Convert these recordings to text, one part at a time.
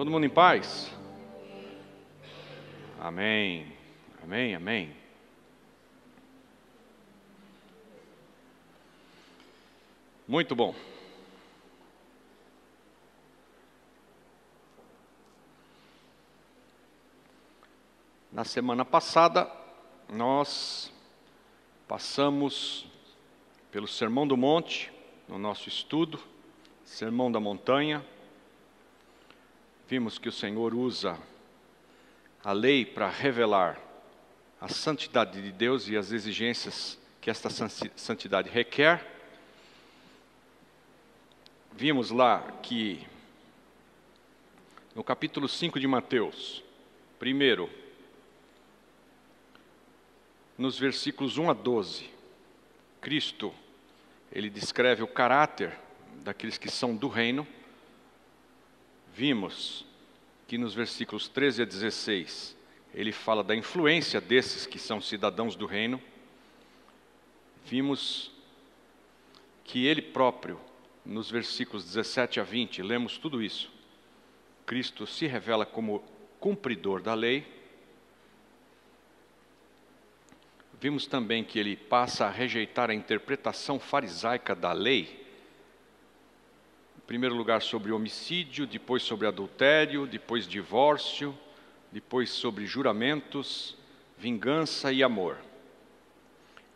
Todo mundo em paz? Amém, amém, amém. Muito bom. Na semana passada, nós passamos pelo Sermão do Monte, no nosso estudo, Sermão da Montanha. Vimos que o Senhor usa a lei para revelar a santidade de Deus e as exigências que esta santidade requer. Vimos lá que no capítulo 5 de Mateus, primeiro, nos versículos 1 a 12, Cristo, ele descreve o caráter daqueles que são do reino. Vimos que nos versículos 13 a 16, ele fala da influência desses que são cidadãos do reino. Vimos que ele próprio, nos versículos 17 a 20, lemos tudo isso. Cristo se revela como cumpridor da lei. Vimos também que ele passa a rejeitar a interpretação farisaica da lei. Em primeiro lugar sobre homicídio, depois sobre adultério, depois divórcio, depois sobre juramentos, vingança e amor.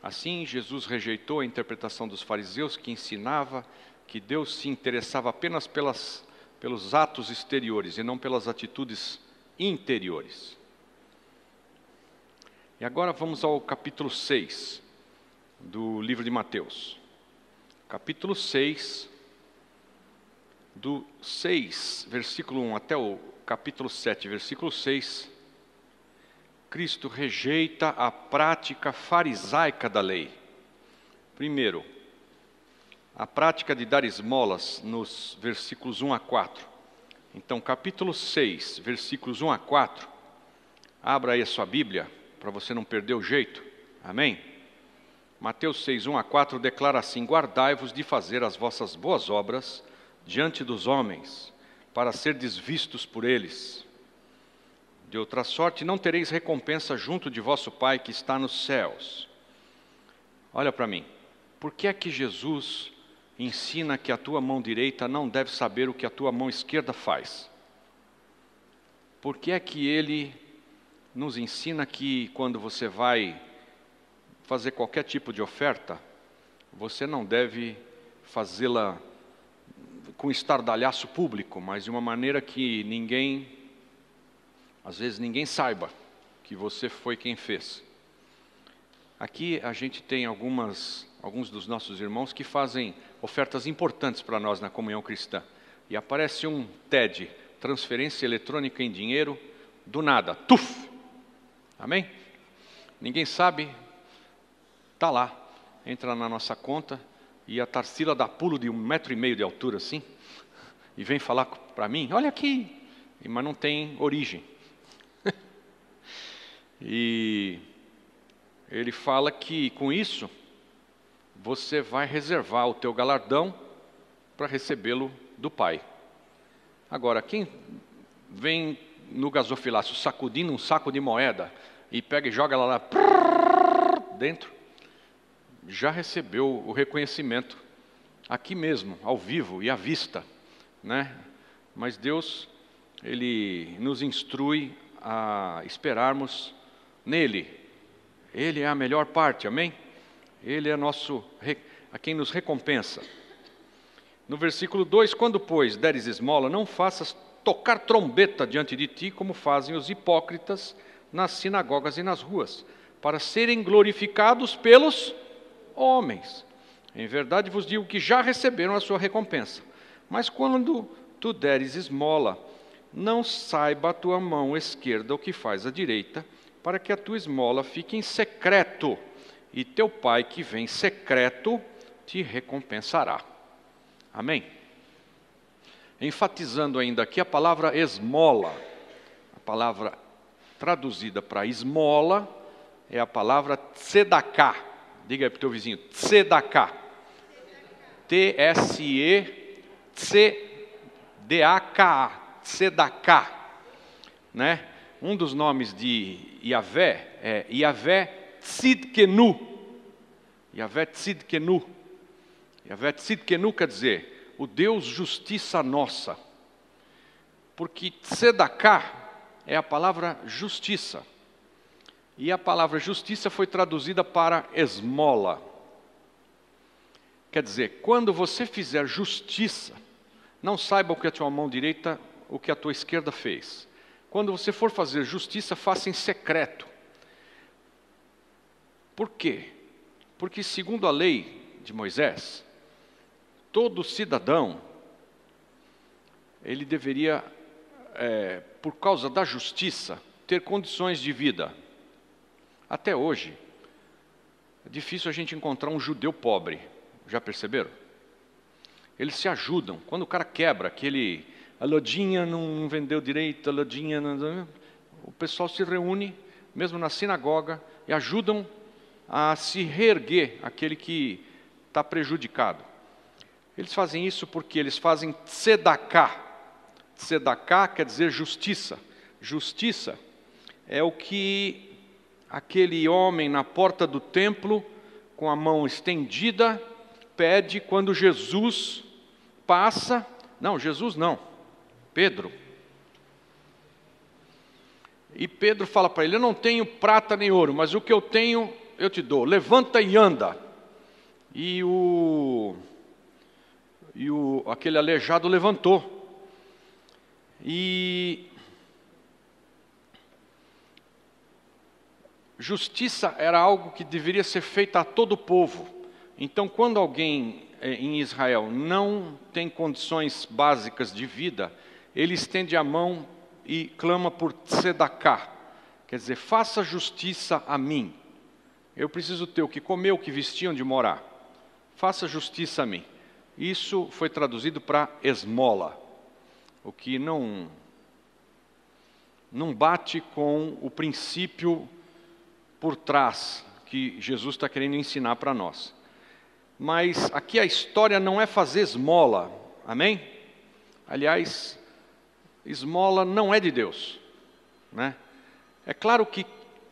Assim, Jesus rejeitou a interpretação dos fariseus que ensinava que Deus se interessava apenas pelos atos exteriores e não pelas atitudes interiores. E agora vamos ao capítulo 6 do livro de Mateus. Capítulo 6, do 6, versículo 1 até o capítulo 7, versículo 6, Cristo rejeita a prática farisaica da lei. Primeiro, a prática de dar esmolas nos versículos 1 a 4. Então, capítulo 6, versículos 1 a 4, abra aí a sua Bíblia, para você não perder o jeito, amém? Mateus 6, 1 a 4 declara assim: guardai-vos de fazer as vossas boas obras diante dos homens, para serdes vistos por eles. De outra sorte, não tereis recompensa junto de vosso Pai que está nos céus. Olha para mim, por que é que Jesus ensina que a tua mão direita não deve saber o que a tua mão esquerda faz? Por que é que ele nos ensina que quando você vai fazer qualquer tipo de oferta, você não deve fazê-la com estardalhaço público, mas de uma maneira que às vezes ninguém saiba que você foi quem fez? Aqui a gente tem alguns dos nossos irmãos que fazem ofertas importantes para nós na comunhão cristã. E aparece um TED, transferência eletrônica em dinheiro, do nada, tuf! Amém? Ninguém sabe, está lá, entra na nossa conta e a Tarsila dá pulo de 1,5 metro de altura assim, e vem falar para mim, olha aqui, mas não tem origem. E ele fala que com isso, você vai reservar o teu galardão para recebê-lo do Pai. Agora, quem vem no gasofilácio sacudindo um saco de moeda e pega e joga ela lá dentro, já recebeu o reconhecimento aqui mesmo, ao vivo e à vista, né? Mas Deus, ele nos instrui a esperarmos nele. Ele é a melhor parte, amém? Ele é a quem nos recompensa. No versículo 2, quando, pois, deres esmola, não faças tocar trombeta diante de ti, como fazem os hipócritas nas sinagogas e nas ruas, para serem glorificados pelos homens. Em verdade vos digo que já receberam a sua recompensa. Mas quando tu deres esmola, não saiba a tua mão esquerda o que faz a direita, para que a tua esmola fique em secreto, e teu Pai que vem em secreto te recompensará. Amém? Enfatizando ainda aqui a palavra esmola. A palavra traduzida para esmola é a palavra tzedaká. Diga aí para o teu vizinho, tzedaká. T-S-E-C-D-A-K-A. tzedaká, né? Um dos nomes de Yahvé é Yahvé Tzidkenu. Yahvé Tzidkenu. Yahvé Tzidkenu quer dizer, o Deus justiça nossa. Porque tzedaká é a palavra justiça. E a palavra justiça foi traduzida para esmola. Quer dizer, quando você fizer justiça, não saiba o que a tua mão direita, o que a tua esquerda fez. Quando você for fazer justiça, faça em secreto. Por quê? Porque segundo a lei de Moisés, todo cidadão, ele deveria, por causa da justiça, ter condições de vida. Até hoje, é difícil a gente encontrar um judeu pobre. Já perceberam? Eles se ajudam. Quando o cara quebra, a lojinha não vendeu direito, a lojinha não... O pessoal se reúne, mesmo na sinagoga, e ajudam a se reerguer aquele que está prejudicado. Eles fazem isso porque eles fazem tzedaká. Tzedaká quer dizer justiça. Justiça é o que aquele homem na porta do templo, com a mão estendida, pede quando Jesus passa. Não, Jesus não, Pedro. E Pedro fala para ele: eu não tenho prata nem ouro, mas o que eu tenho eu te dou. Levanta e anda. E aquele aleijado levantou. E justiça era algo que deveria ser feita a todo o povo. Então, quando alguém em Israel não tem condições básicas de vida, ele estende a mão e clama por tzedaká. Quer dizer, faça justiça a mim. Eu preciso ter o que comer, o que vestir, onde morar. Faça justiça a mim. Isso foi traduzido para esmola, o que não bate com o princípio por trás que Jesus está querendo ensinar para nós. Mas aqui a história não é fazer esmola, amém? Aliás, esmola não é de Deus, né? É claro que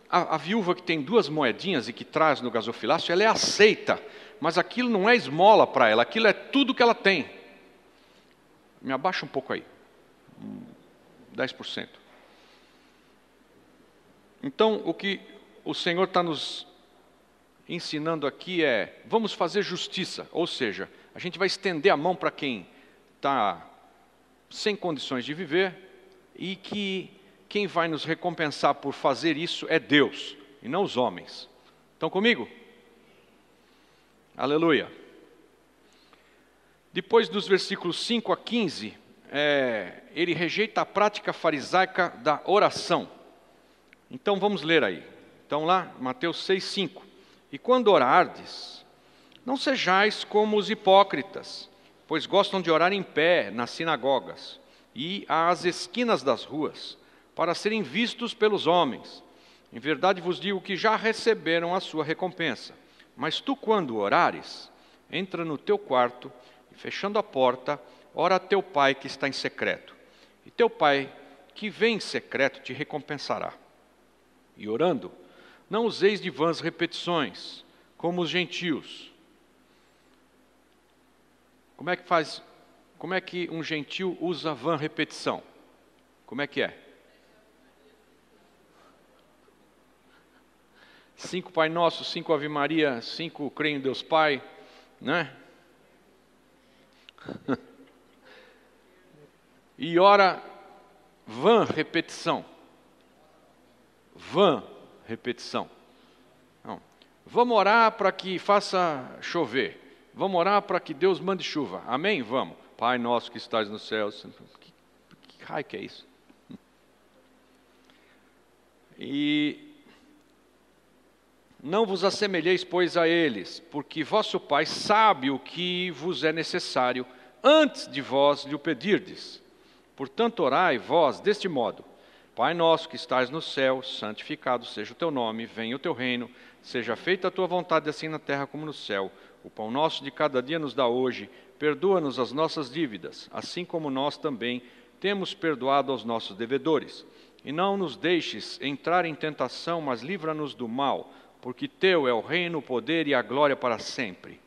a viúva que tem 2 moedinhas e que traz no gasofilácio, ela é aceita, mas aquilo não é esmola para ela, aquilo é tudo que ela tem. Me abaixa um pouco aí, 10%. Então, o que o Senhor está nos ensinando aqui é: vamos fazer justiça, ou seja, a gente vai estender a mão para quem está sem condições de viver, e que quem vai nos recompensar por fazer isso é Deus, e não os homens. Estão comigo? Aleluia. Depois dos versículos 5 a 15, ele rejeita a prática farisaica da oração. Então vamos ler aí. Então lá, Mateus 6, 5. E quando orardes, não sejais como os hipócritas, pois gostam de orar em pé nas sinagogas e às esquinas das ruas, para serem vistos pelos homens. Em verdade vos digo que já receberam a sua recompensa. Mas tu, quando orares, entra no teu quarto e, fechando a porta, ora a teu pai que está em secreto. E teu pai, que vem em secreto, te recompensará. E orando, não useis de vãs repetições, como os gentios. Como é que um gentio usa vã repetição? Como é que é? 5 Pai Nosso, 5 Ave Maria, 5 Creio em Deus Pai, né? E ora, vã repetição. Vã repetição. Não. Vamos orar para que faça chover. Vamos orar para que Deus mande chuva. Amém? Vamos. Pai Nosso que estás nos céus. Que raio que é isso? E não vos assemelheis, pois, a eles, porque vosso Pai sabe o que vos é necessário, antes de vós lhe o pedirdes. Portanto, orai vós deste modo: Pai nosso que estás no céu, santificado seja o teu nome, venha o teu reino, seja feita a tua vontade, assim na terra como no céu. O pão nosso de cada dia nos dá hoje, perdoa-nos as nossas dívidas, assim como nós também temos perdoado aos nossos devedores. E não nos deixes entrar em tentação, mas livra-nos do mal, porque teu é o reino, o poder e a glória para sempre.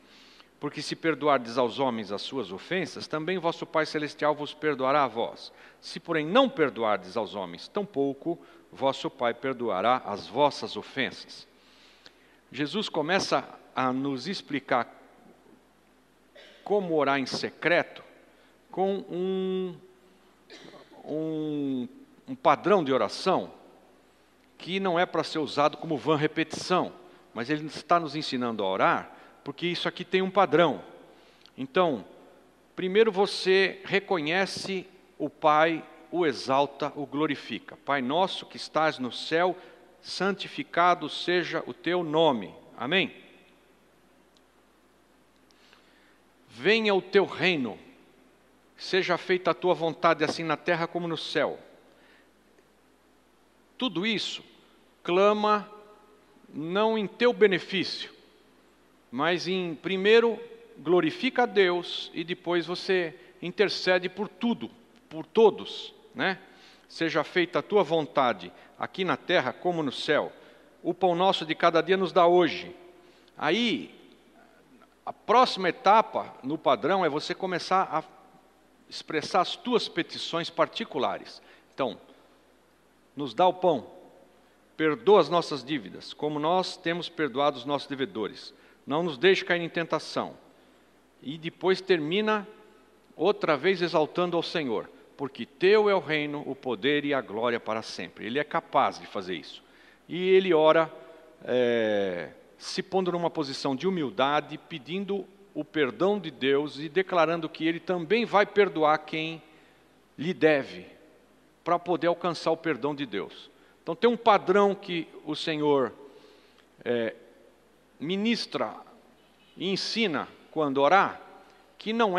Porque se perdoardes aos homens as suas ofensas, também vosso Pai Celestial vos perdoará a vós. Se, porém, não perdoardes aos homens, tampouco vosso Pai perdoará as vossas ofensas. Jesus começa a nos explicar como orar em secreto com um padrão de oração que não é para ser usado como vã repetição, mas ele está nos ensinando a orar, porque isso aqui tem um padrão. Então, primeiro você reconhece o Pai, o exalta, o glorifica. Pai nosso que estás no céu, santificado seja o teu nome. Amém? Venha o teu reino, seja feita a tua vontade, assim na terra como no céu. Tudo isso clama não em teu benefício, mas em, primeiro, glorifica a Deus e depois você intercede por tudo, por todos, né? Seja feita a tua vontade, aqui na terra como no céu. O pão nosso de cada dia nos dá hoje. Aí, a próxima etapa no padrão é você começar a expressar as tuas petições particulares. Então, nos dá o pão, perdoa as nossas dívidas, como nós temos perdoado os nossos devedores. Não nos deixe cair em tentação. E depois termina outra vez exaltando ao Senhor, porque teu é o reino, o poder e a glória para sempre. Ele é capaz de fazer isso. E ele ora se pondo numa posição de humildade, pedindo o perdão de Deus e declarando que ele também vai perdoar quem lhe deve, para poder alcançar o perdão de Deus. Então tem um padrão que o Senhor ministra e ensina quando orar, que não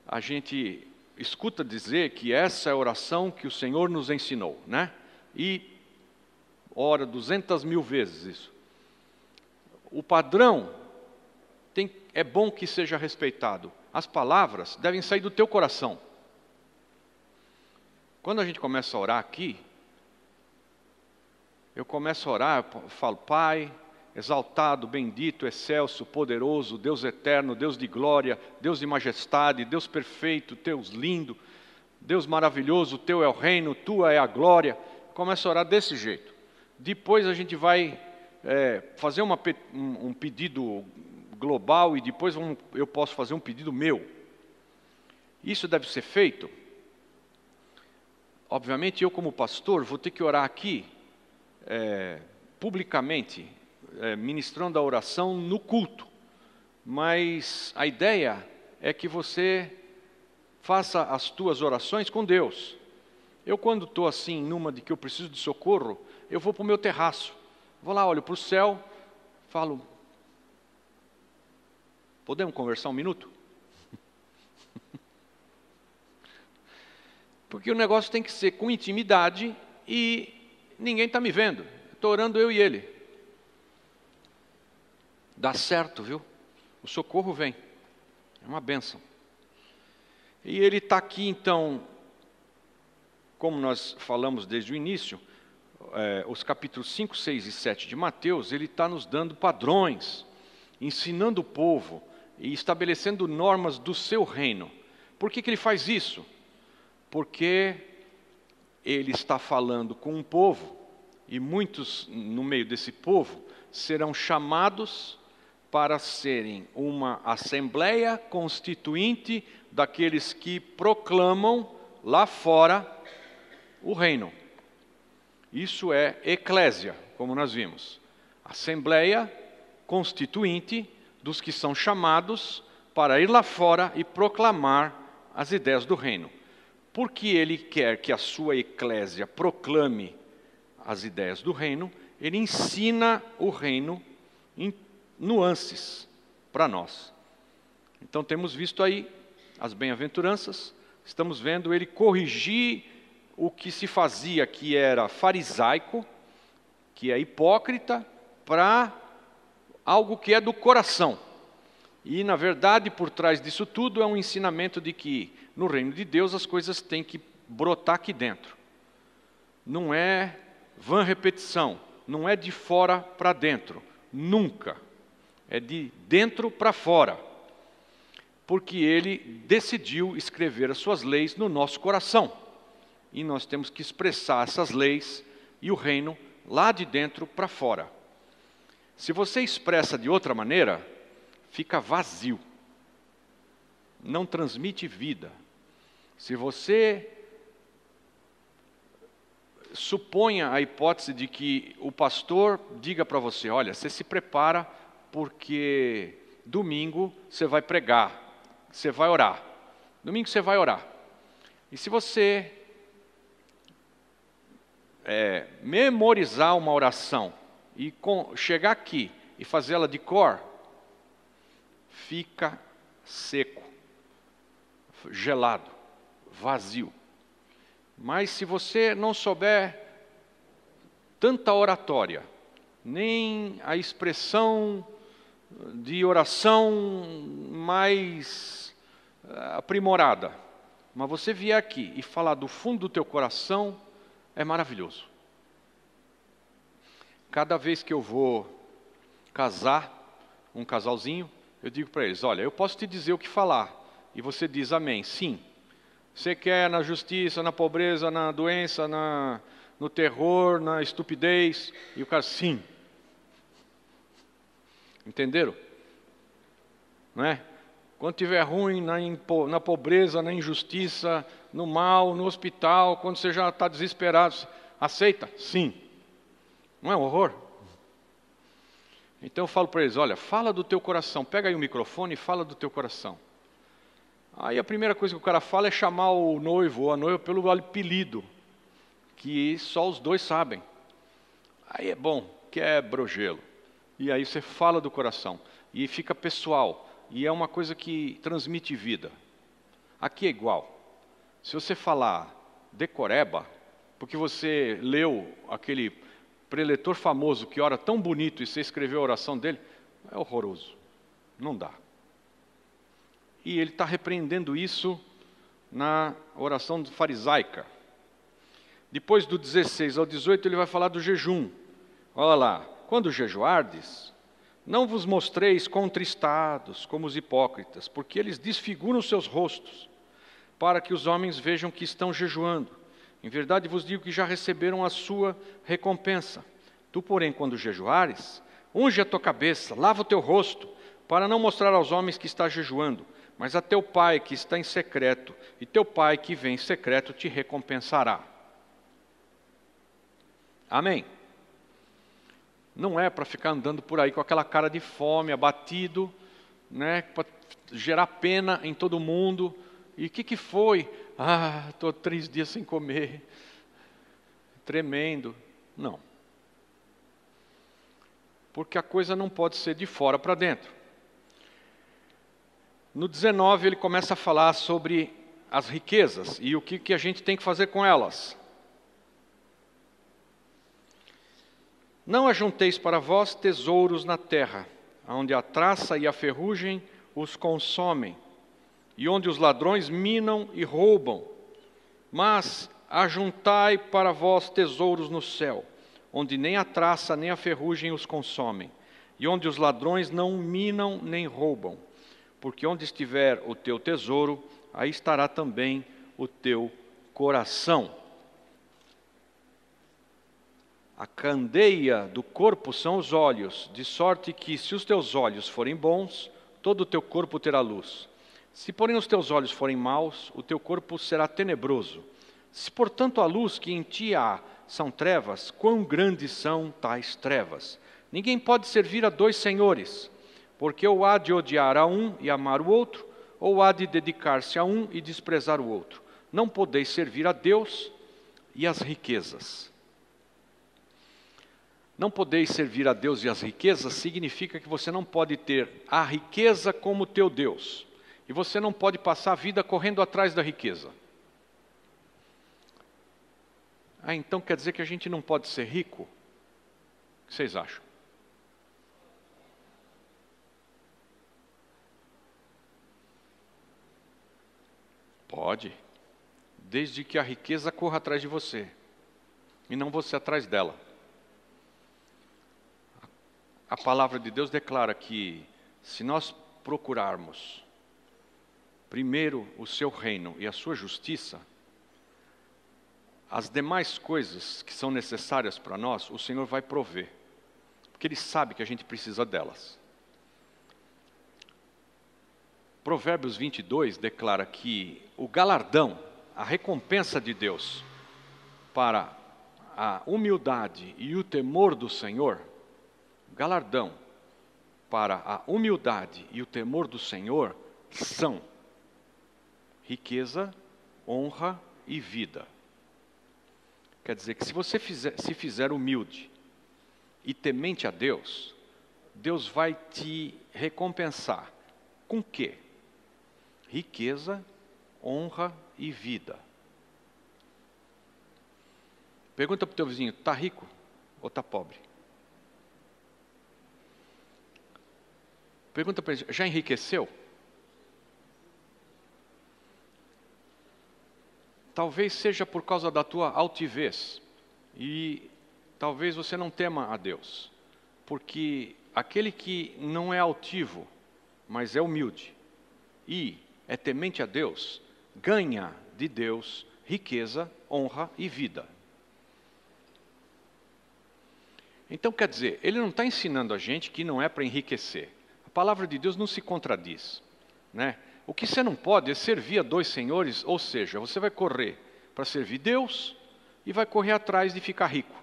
a gente escuta dizer que essa é a oração que o Senhor nos ensinou, né? E ora 200.000 vezes isso. O padrão é bom que seja respeitado. As palavras devem sair do teu coração. Quando a gente começa a orar aqui, eu começo a orar, eu falo, Pai, exaltado, bendito, excelso, poderoso, Deus eterno, Deus de glória, Deus de majestade, Deus perfeito, Deus lindo, Deus maravilhoso, teu é o reino, tua é a glória. Começo a orar desse jeito. Depois a gente vai fazer um pedido global e depois eu posso fazer um pedido meu. Isso deve ser feito. Obviamente eu como pastor vou ter que orar aqui publicamente, ministrando a oração no culto. Mas a ideia é que você faça as tuas orações com Deus. Eu quando estou assim, numa de que eu preciso de socorro, eu vou para o meu terraço. Vou lá, olho para o céu, falo, podemos conversar um minuto? Porque o negócio tem que ser com intimidade e ninguém está me vendo. Estou orando eu e ele. Dá certo, viu? O socorro vem. É uma bênção. E ele está aqui, então, como nós falamos desde o início, os capítulos 5, 6 e 7 de Mateus, ele está nos dando padrões, ensinando o povo e estabelecendo normas do seu reino. Por que ele faz isso? Porque ele está falando com um povo, e muitos no meio desse povo serão chamados para serem uma assembleia constituinte daqueles que proclamam lá fora o reino. Isso é eclésia, como nós vimos. Assembleia constituinte dos que são chamados para ir lá fora e proclamar as ideias do reino. Porque ele quer que a sua eclésia proclame as ideias do reino, ele ensina o reino em nuances para nós. Então temos visto aí as bem-aventuranças, estamos vendo ele corrigir o que se fazia que era farisaico, que é hipócrita, para algo que é do coração. E, na verdade, por trás disso tudo é um ensinamento de que, no reino de Deus, as coisas têm que brotar aqui dentro. Não é vã repetição, não é de fora para dentro, nunca. É de dentro para fora. Porque Ele decidiu escrever as suas leis no nosso coração. E nós temos que expressar essas leis e o reino lá de dentro para fora. Se você expressa de outra maneira, fica vazio. Não transmite vida. Se você suponha a hipótese de que o pastor diga para você, olha, você se prepara porque domingo você vai pregar, você vai orar. Domingo você vai orar. E se você memorizar uma oração e chegar aqui e fazê-la de cor, fica seco, gelado, vazio. Mas se você não souber tanta oratória, nem a expressão de oração mais aprimorada, mas você vier aqui e falar do fundo do teu coração, é maravilhoso. Cada vez que eu vou casar um casalzinho, eu digo para eles, olha, eu posso te dizer o que falar, e você diz amém, sim. Você quer na justiça, na pobreza, na doença, no terror, na estupidez, e o cara, sim. Entenderam? Não é? Quando estiver ruim, na pobreza, na injustiça, no mal, no hospital, quando você já está desesperado, aceita? Sim. Não é um horror? Então eu falo para eles, olha, fala do teu coração, pega aí o microfone e fala do teu coração. Aí a primeira coisa que o cara fala é chamar o noivo ou a noiva pelo apelido, que só os dois sabem. Aí é bom, quebra o gelo. E aí você fala do coração, e fica pessoal, e é uma coisa que transmite vida. Aqui é igual. Se você falar decoreba, porque você leu aquele preletor famoso que ora tão bonito e você escreveu a oração dele, é horroroso. Não dá. E ele está repreendendo isso na oração farisaica. Depois do 16 ao 18 ele vai falar do jejum. Olha lá, quando jejuardes, não vos mostreis contristados como os hipócritas, porque eles desfiguram seus rostos, para que os homens vejam que estão jejuando. Em verdade vos digo que já receberam a sua recompensa. Tu, porém, quando jejuares, unge a tua cabeça, lava o teu rosto, para não mostrar aos homens que estás jejuando, mas a teu Pai que está em secreto, e teu Pai que vem em secreto te recompensará. Amém? Não é para ficar andando por aí com aquela cara de fome, abatido, né, para gerar pena em todo mundo. E o que foi? Estou 3 dias sem comer. Tremendo. Não. Porque a coisa não pode ser de fora para dentro. No 19 ele começa a falar sobre as riquezas e o que a gente tem que fazer com elas. Não ajunteis para vós tesouros na terra, onde a traça e a ferrugem os consomem, e onde os ladrões minam e roubam. Mas ajuntai para vós tesouros no céu, onde nem a traça nem a ferrugem os consomem, e onde os ladrões não minam nem roubam. Porque onde estiver o teu tesouro, aí estará também o teu coração. A candeia do corpo são os olhos, de sorte que, se os teus olhos forem bons, todo o teu corpo terá luz. Se, porém, os teus olhos forem maus, o teu corpo será tenebroso. Se, portanto, a luz que em ti há são trevas, quão grandes são tais trevas? Ninguém pode servir a 2 senhores, porque ou há de odiar a um e amar o outro, ou há de dedicar-se a um e desprezar o outro. Não podeis servir a Deus e às riquezas. Não podeis servir a Deus e às riquezas significa que você não pode ter a riqueza como teu Deus. E você não pode passar a vida correndo atrás da riqueza. Então quer dizer que a gente não pode ser rico? O que vocês acham? Pode, desde que a riqueza corra atrás de você, e não você atrás dela. A palavra de Deus declara que, se nós procurarmos primeiro o seu reino e a sua justiça, as demais coisas que são necessárias para nós, o Senhor vai prover, porque Ele sabe que a gente precisa delas. Provérbios 22 declara que o galardão, a recompensa de Deus para a humildade e o temor do Senhor, galardão para a humildade e o temor do Senhor são riqueza, honra e vida. Quer dizer que se você se fizer humilde e temente a Deus, Deus vai te recompensar com quê? Riqueza, honra e vida. Pergunta para o teu vizinho, está rico ou está pobre? Pergunta para ele, já enriqueceu? Talvez seja por causa da tua altivez, e talvez você não tema a Deus, porque aquele que não é altivo, mas é humilde, e é temente a Deus, ganha de Deus riqueza, honra e vida. Então quer dizer, ele não está ensinando a gente que não é para enriquecer. A palavra de Deus não se contradiz, né? O que você não pode é servir a dois senhores, ou seja, você vai correr para servir Deus e vai correr atrás de ficar rico.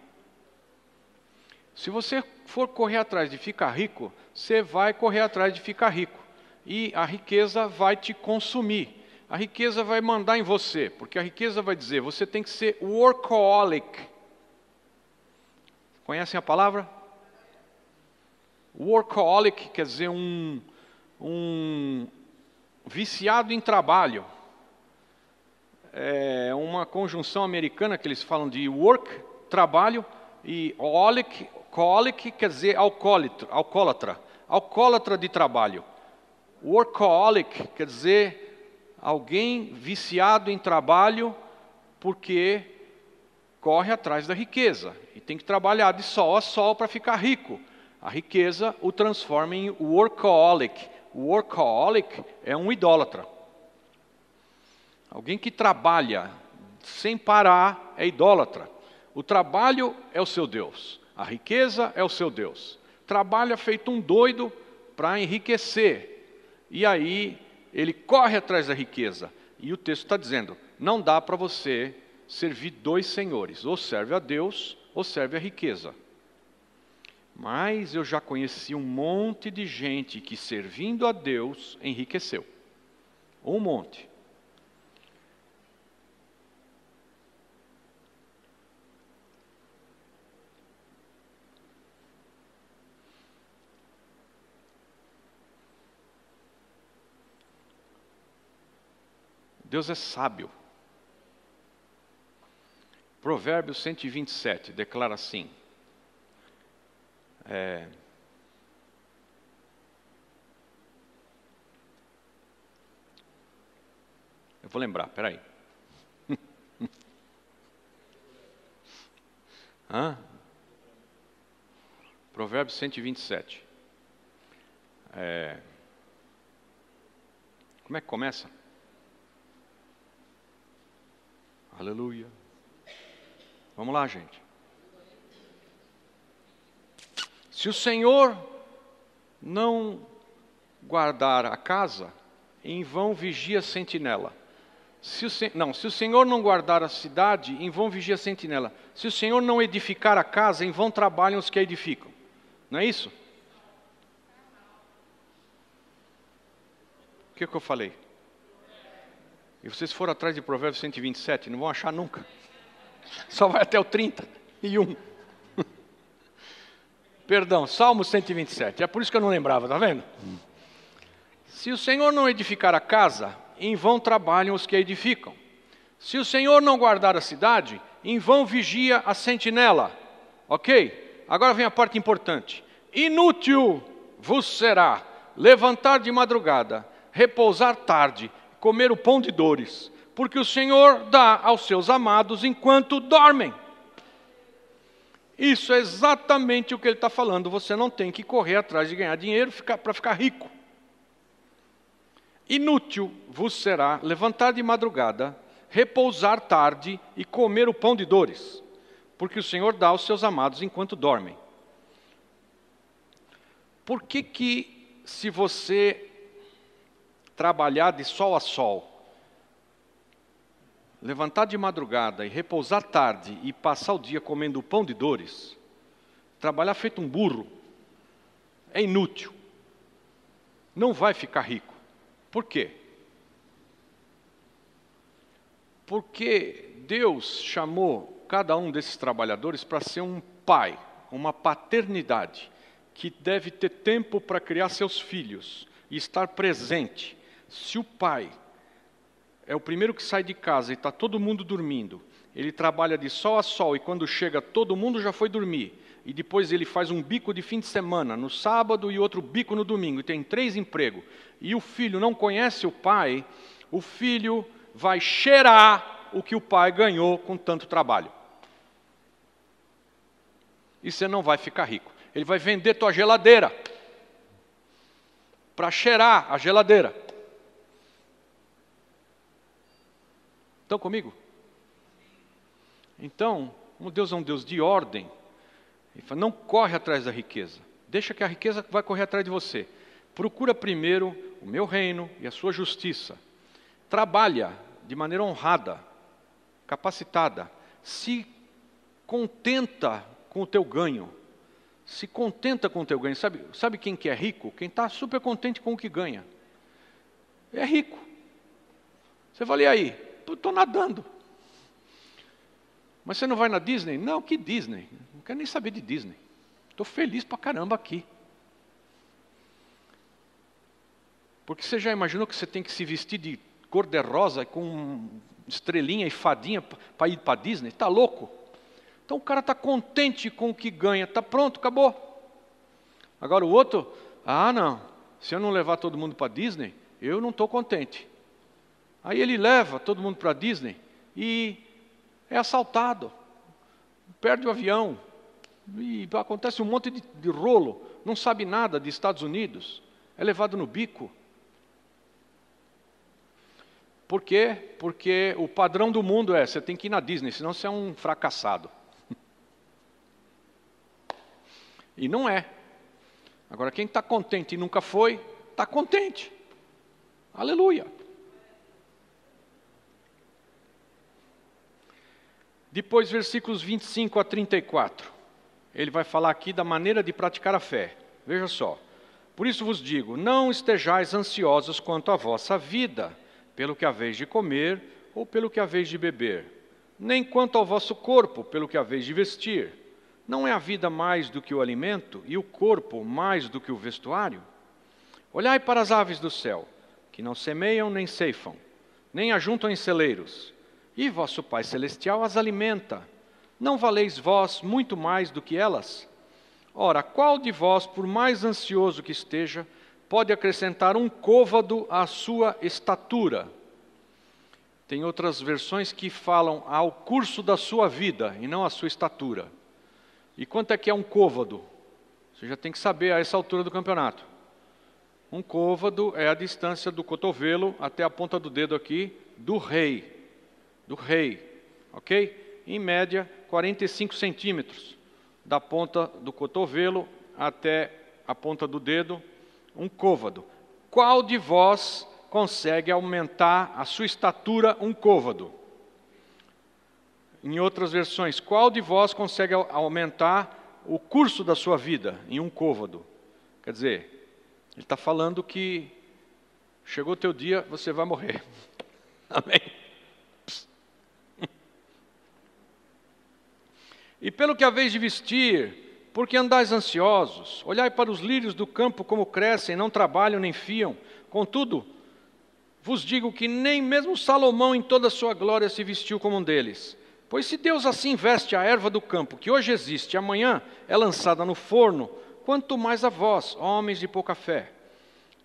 Se você for correr atrás de ficar rico, você vai correr atrás de ficar rico. E a riqueza vai te consumir. A riqueza vai mandar em você, porque a riqueza vai dizer, você tem que ser workaholic. Conhecem a palavra? Workaholic quer dizer um viciado em trabalho. É uma conjunção americana que eles falam de work, trabalho, e holic quer dizer alcoólatra de trabalho. Workaholic quer dizer alguém viciado em trabalho porque corre atrás da riqueza e tem que trabalhar de sol a sol para ficar rico. A riqueza o transforma em workaholic. O workaholic é um idólatra. Alguém que trabalha sem parar é idólatra. O trabalho é o seu Deus. A riqueza é o seu Deus. Trabalha feito um doido para enriquecer. E aí ele corre atrás da riqueza. E o texto está dizendo, não dá para você servir dois senhores. Ou serve a Deus, ou serve a riqueza. Mas eu já conheci um monte de gente que servindo a Deus enriqueceu. Um monte. Deus é sábio. Provérbios 127 declara assim. Eu vou lembrar, peraí. Provérbios 127. Como é que começa? Aleluia. Vamos lá, gente. Se o Senhor não guardar a casa, em vão vigia a sentinela. Se o Senhor não guardar a cidade, em vão vigia a sentinela. Se o Senhor não edificar a casa, em vão trabalham os que a edificam. Não é isso? O que eu falei? E vocês foram atrás de Provérbios 127, não vão achar nunca. Só vai até o 31. Perdão, Salmo 127. É por isso que eu não lembrava, tá vendo? Se o Senhor não edificar a casa, em vão trabalham os que a edificam. Se o Senhor não guardar a cidade, em vão vigia a sentinela. Ok? Agora vem a parte importante. Inútil vos será levantar de madrugada, repousar tarde, comer o pão de dores, porque o Senhor dá aos seus amados enquanto dormem. Isso é exatamente o que ele está falando. Você não tem que correr atrás de ganhar dinheiro para ficar rico. Inútil vos será levantar de madrugada, repousar tarde e comer o pão de dores, porque o Senhor dá aos seus amados enquanto dormem. Por que se você trabalhar de sol a sol, levantar de madrugada e repousar tarde e passar o dia comendo o pão de dores, trabalhar feito um burro, é inútil. Não vai ficar rico. Por quê? Porque Deus chamou cada um desses trabalhadores para ser um pai, uma paternidade, que deve ter tempo para criar seus filhos e estar presente. Se o pai é o primeiro que sai de casa e está todo mundo dormindo, ele trabalha de sol a sol e quando chega todo mundo já foi dormir, e depois ele faz um bico de fim de semana, no sábado e outro bico no domingo, e tem 3 empregos, e o filho não conhece o pai, o filho vai cheirar o que o pai ganhou com tanto trabalho. E você não vai ficar rico. Ele vai vender tua geladeira para cheirar a geladeira. Estão comigo? Então, como Deus é um Deus de ordem, ele fala, não corre atrás da riqueza. Deixa que a riqueza vai correr atrás de você. Procura primeiro o meu reino e a sua justiça. Trabalha de maneira honrada, capacitada. Se contenta com o teu ganho. Se contenta com o teu ganho. Sabe quem que é rico? Quem está super contente com o que ganha. É rico. Você fala, e aí? Estou nadando. Mas você não vai na Disney? Não, que Disney? Não quero nem saber de Disney. Estou feliz pra caramba aqui. Porque você já imaginou que você tem que se vestir de cor-de-rosa com estrelinha e fadinha para ir para Disney? Está louco? Então o cara está contente com o que ganha. Está pronto, acabou. Agora o outro, não. Se eu não levar todo mundo para Disney, eu não estou contente. Aí ele leva todo mundo para Disney e é assaltado, perde o avião, e acontece um monte de rolo, não sabe nada de Estados Unidos, é levado no bico. Por quê? Porque o padrão do mundo você tem que ir na Disney, senão você é um fracassado. E não é. Agora quem está contente e nunca foi, está contente. Aleluia. Depois, versículos 25 a 34, ele vai falar aqui da maneira de praticar a fé. Veja só. Por isso vos digo, não estejais ansiosos quanto à vossa vida, pelo que haveis de comer ou pelo que haveis de beber, nem quanto ao vosso corpo, pelo que haveis de vestir. Não é a vida mais do que o alimento e o corpo mais do que o vestuário? Olhai para as aves do céu, que não semeiam nem ceifam, nem ajuntam em celeiros, e vosso Pai Celestial as alimenta. Não valeis vós muito mais do que elas? Ora, qual de vós, por mais ansioso que esteja, pode acrescentar um côvado à sua estatura? Tem outras versões que falam ao curso da sua vida, e não à sua estatura. E quanto é que é um côvado? Você já tem que saber a essa altura do campeonato. Um côvado é a distância do cotovelo até a ponta do dedo aqui do rei. Ok? Em média, 45 centímetros, da ponta do cotovelo até a ponta do dedo, um côvado. Qual de vós consegue aumentar a sua estatura um côvado? Em outras versões, qual de vós consegue aumentar o curso da sua vida em um côvado? Quer dizer, ele está falando que chegou o teu dia, você vai morrer. Amém? E pelo que haveis de vestir, porque andais ansiosos? Olhai para os lírios do campo como crescem, não trabalham nem fiam. Contudo, vos digo que nem mesmo Salomão em toda a sua glória se vestiu como um deles. Pois se Deus assim veste a erva do campo, que hoje existe e amanhã é lançada no forno, quanto mais a vós, homens de pouca fé.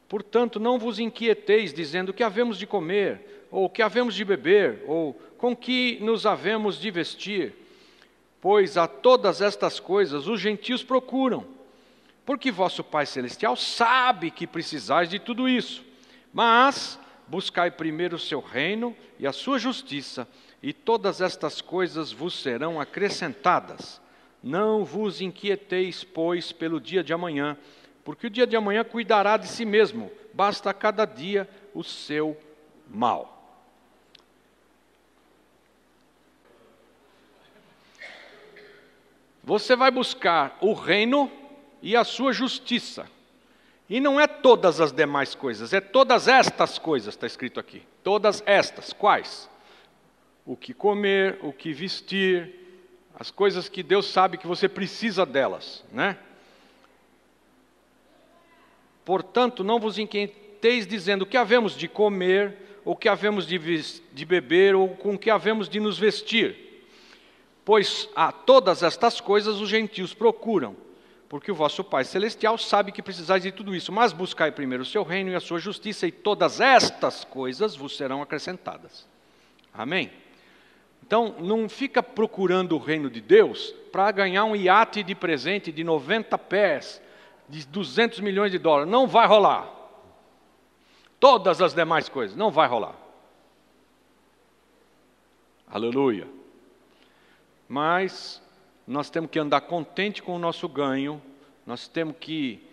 Portanto, não vos inquieteis, dizendo que havemos de comer, ou o que havemos de beber, ou com que nos havemos de vestir? Pois a todas estas coisas os gentios procuram, porque vosso Pai Celestial sabe que precisais de tudo isso. Mas buscai primeiro o seu reino e a sua justiça, e todas estas coisas vos serão acrescentadas. Não vos inquieteis, pois, pelo dia de amanhã, porque o dia de amanhã cuidará de si mesmo, basta a cada dia o seu mal. Você vai buscar o reino e a sua justiça. E não é todas as demais coisas, é todas estas coisas, está escrito aqui. Todas estas, quais? O que comer, o que vestir, as coisas que Deus sabe que você precisa delas, né? Portanto, não vos inquieteis dizendo o que havemos de comer, ou o que havemos de beber, ou com o que havemos de nos vestir. Pois a todas estas coisas os gentios procuram, porque o vosso Pai Celestial sabe que precisais de tudo isso. Mas buscai primeiro o seu reino e a sua justiça, e todas estas coisas vos serão acrescentadas. Amém? Então, não fica procurando o reino de Deus para ganhar um iate de presente de 90 pés, de 200 milhões de dólares. Não vai rolar. Todas as demais coisas, não vai rolar. Aleluia. Mas nós temos que andar contente com o nosso ganho, nós temos que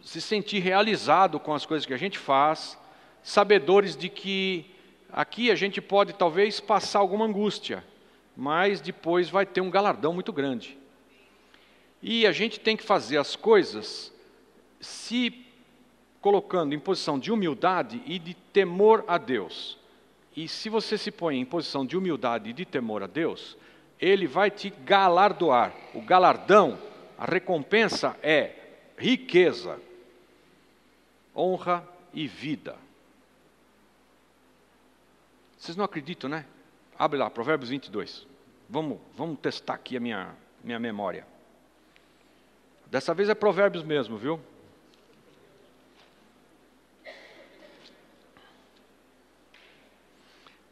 se sentir realizado com as coisas que a gente faz, sabedores de que aqui a gente pode talvez passar alguma angústia, mas depois vai ter um galardão muito grande. E a gente tem que fazer as coisas se colocando em posição de humildade e de temor a Deus. E se você se põe em posição de humildade e de temor a Deus, Ele vai te galardoar. O galardão, a recompensa é riqueza, honra e vida. Vocês não acreditam, né? Abre lá, Provérbios 22. Vamos testar aqui a minha memória. Dessa vez é Provérbios mesmo, viu?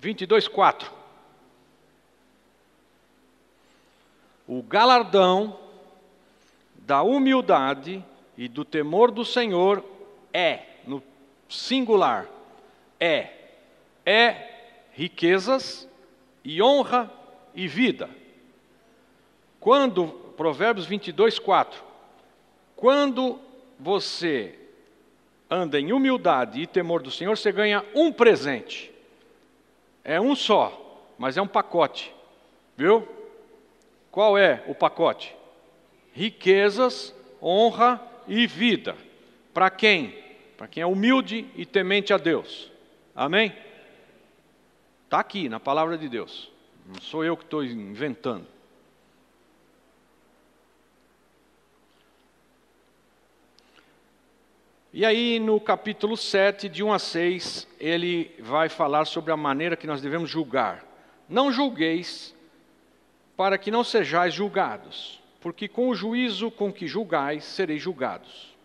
(22, 4). O galardão da humildade e do temor do Senhor no singular, riquezas e honra e vida. Provérbios 22, 4. Quando você anda em humildade e temor do Senhor, você ganha um presente. É um só, mas é um pacote. Viu? Qual é o pacote? Riquezas, honra e vida. Para quem? Para quem é humilde e temente a Deus. Amém? Está aqui na palavra de Deus. Não sou eu que estou inventando. E aí no capítulo 7, de 1 a 6, ele vai falar sobre a maneira que nós devemos julgar. Não julgueis, para que não sejais julgados, porque com o juízo com que julgais, sereis julgados.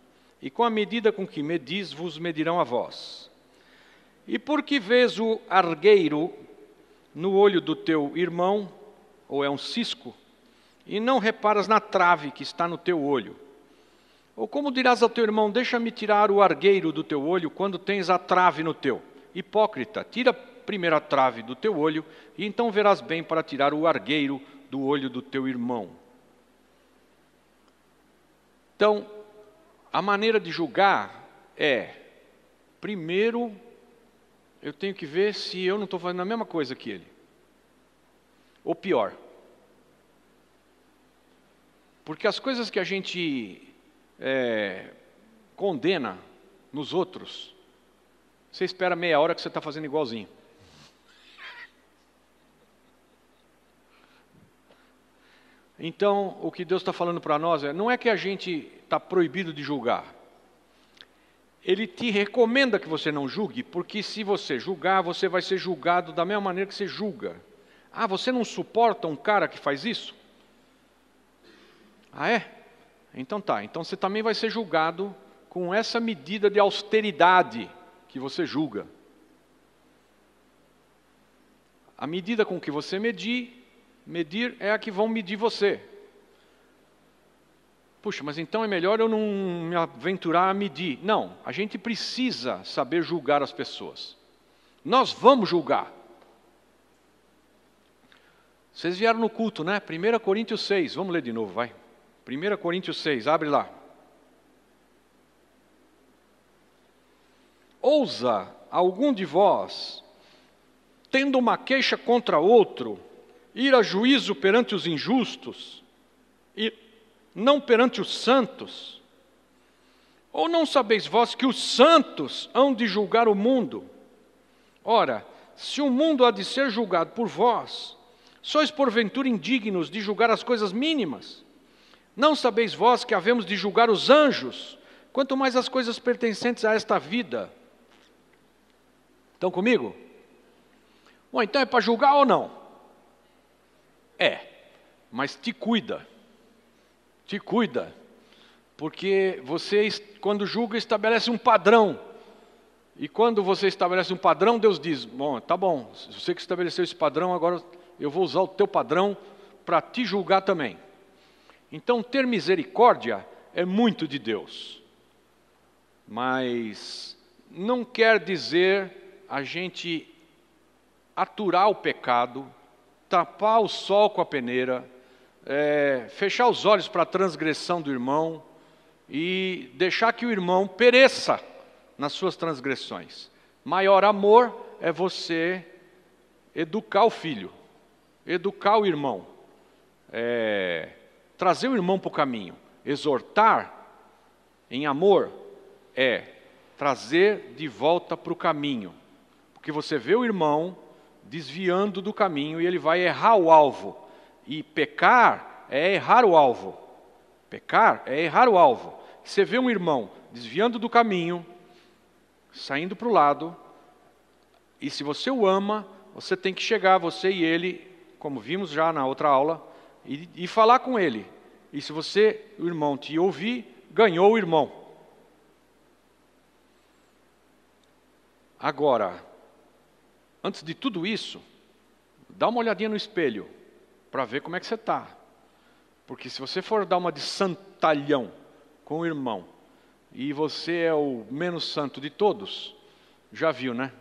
E com a medida com que medis, vos medirão a vós. E porque vês o argueiro no olho do teu irmão, ou é um cisco, e não reparas na trave que está no teu olho? Ou como dirás ao teu irmão, deixa-me tirar o argueiro do teu olho, quando tens a trave no teu? Hipócrita, tira primeiro a trave do teu olho, e então verás bem para tirar o argueiro do olho do teu irmão. Então, a maneira de julgar primeiro, eu tenho que ver se eu não estou fazendo a mesma coisa que ele. Ou pior. Porque as coisas que a gente condena nos outros, você espera meia hora que você está fazendo igualzinho. Então, o que Deus está falando para nós não é que a gente está proibido de julgar. Ele te recomenda que você não julgue, porque se você julgar, você vai ser julgado da mesma maneira que você julga. Ah, você não suporta um cara que faz isso? Ah, é? Então tá, então você também vai ser julgado com essa medida de austeridade que você julga. A medida com que você medir é a que vão medir você. Puxa, mas então é melhor eu não me aventurar a medir. Não, a gente precisa saber julgar as pessoas. Nós vamos julgar. Vocês vieram no culto, né? 1 Coríntios 6, vamos ler de novo, vai. 1 Coríntios 6, abre lá. Ousa algum de vós, tendo uma queixa contra outro, ir a juízo perante os injustos, e não perante os santos? Ou não sabeis vós que os santos hão de julgar o mundo? Ora, se o mundo há de ser julgado por vós, sois porventura indignos de julgar as coisas mínimas? Não sabeis vós que havemos de julgar os anjos, quanto mais as coisas pertencentes a esta vida? Estão comigo? Bom, então é para julgar ou não? É, mas te cuida, porque você, quando julga, estabelece um padrão, e quando você estabelece um padrão, Deus diz, bom, tá bom, você que estabeleceu esse padrão, agora eu vou usar o teu padrão para te julgar também. Então, ter misericórdia é muito de Deus, mas não quer dizer a gente aturar o pecado, tapar o sol com a peneira, fechar os olhos para a transgressão do irmão e deixar que o irmão pereça nas suas transgressões. Maior amor é você educar o filho, educar o irmão, trazer o irmão para o caminho. Exortar em amor é trazer de volta para o caminho. Porque você vê o irmão desviando do caminho e ele vai errar o alvo. E pecar é errar o alvo. Pecar é errar o alvo. Você vê um irmão desviando do caminho, saindo para o lado, e se você o ama, você tem que chegar, você e ele, como vimos já na outra aula, e falar com ele. E se o irmão te ouvir, ganhou o irmão. Agora, antes de tudo isso, dá uma olhadinha no espelho, para ver como é que você está. Porque se você for dar uma de santalhão com o irmão, e você é o menos santo de todos, já viu, né?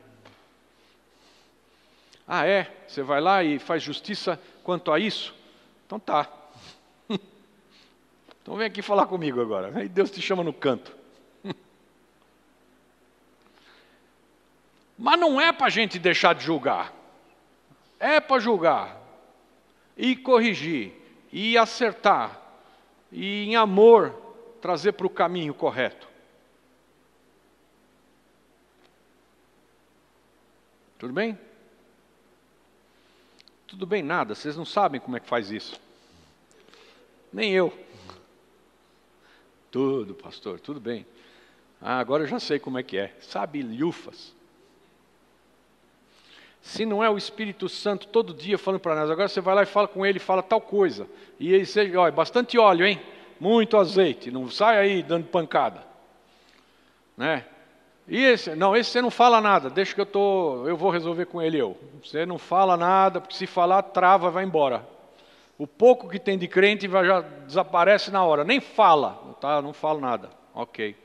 Ah, é? Você vai lá e faz justiça quanto a isso? Então tá. Então vem aqui falar comigo agora. Aí Deus te chama no canto. Mas não é para a gente deixar de julgar. É para julgar. E corrigir. E acertar. E em amor trazer para o caminho correto. Tudo bem? Tudo bem nada, vocês não sabem como é que faz isso. Nem eu. Tudo, pastor, tudo bem. Ah, agora eu já sei como é que é. Sabe, lhufas. Se não é o Espírito Santo todo dia falando para nós, agora você vai lá e fala com ele, fala tal coisa. E ele diz, olha, bastante óleo, hein? Muito azeite, não sai aí dando pancada. Né? E esse você não fala nada, deixa que eu vou resolver com ele eu. Você não fala nada, porque se falar, trava, vai embora. O pouco que tem de crente já desaparece na hora, nem fala, tá? Não falo nada, ok.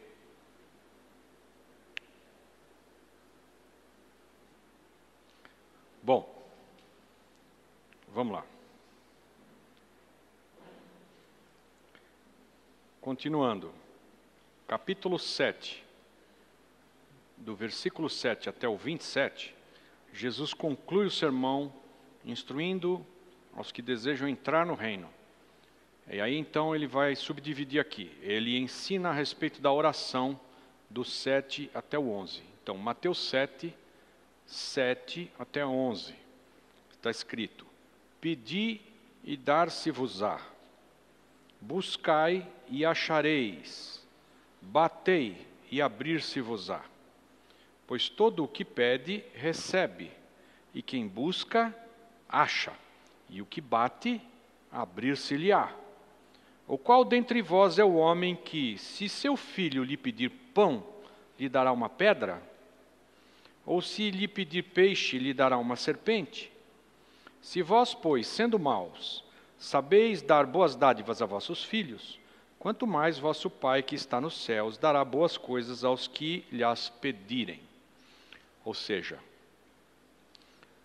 Bom, vamos lá. Continuando, capítulo 7, do versículo 7 até o 27, Jesus conclui o sermão instruindo aos que desejam entrar no reino. E aí então ele vai subdividir aqui. Ele ensina a respeito da oração do 7 até o 11. Então, Mateus 7, 7 até 11. Está escrito: Pedi e dar-se-vos-á. Buscai e achareis. Batei e abrir-se-vos-á. Pois todo o que pede, recebe. E quem busca, acha. E o que bate, abrir-se-lhe-á. O qual dentre vós é o homem que, se seu filho lhe pedir pão, lhe dará uma pedra? Ou se lhe pedir peixe, lhe dará uma serpente? Se vós, pois, sendo maus, sabeis dar boas dádivas a vossos filhos, quanto mais vosso Pai que está nos céus dará boas coisas aos que lhas pedirem. Ou seja,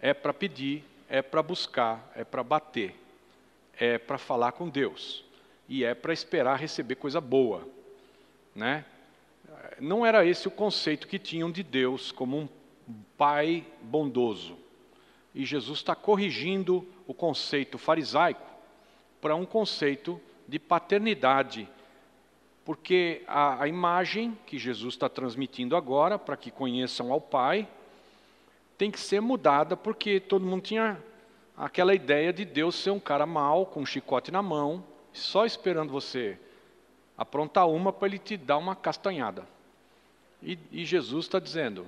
é para pedir, é para buscar, é para bater, é para falar com Deus e é para esperar receber coisa boa, né? Não era esse o conceito que tinham de Deus como um pai bondoso. E Jesus está corrigindo o conceito farisaico para um conceito de paternidade, porque a imagem que Jesus está transmitindo agora, para que conheçam ao Pai, tem que ser mudada, porque todo mundo tinha aquela ideia de Deus ser um cara mau, com um chicote na mão, só esperando você aprontar uma para ele te dar uma castanhada. E Jesus está dizendo,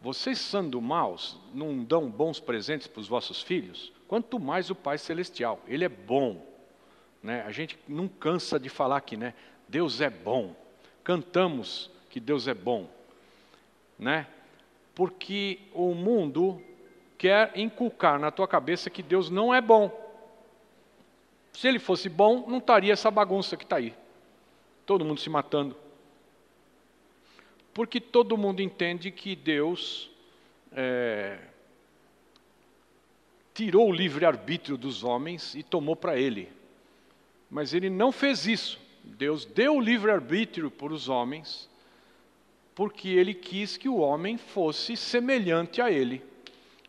vocês sendo maus, não dão bons presentes para os vossos filhos? Quanto mais o Pai Celestial, Ele é bom. Né? A gente não cansa de falar aqui, né? Deus é bom. Cantamos que Deus é bom. Né? Porque o mundo quer inculcar na tua cabeça que Deus não é bom. Se Ele fosse bom, não estaria essa bagunça que está aí. Todo mundo se matando. Porque todo mundo entende que Deus tirou o livre-arbítrio dos homens e tomou para Ele. Mas Ele não fez isso. Deus deu o livre-arbítrio para os homens, porque Ele quis que o homem fosse semelhante a Ele.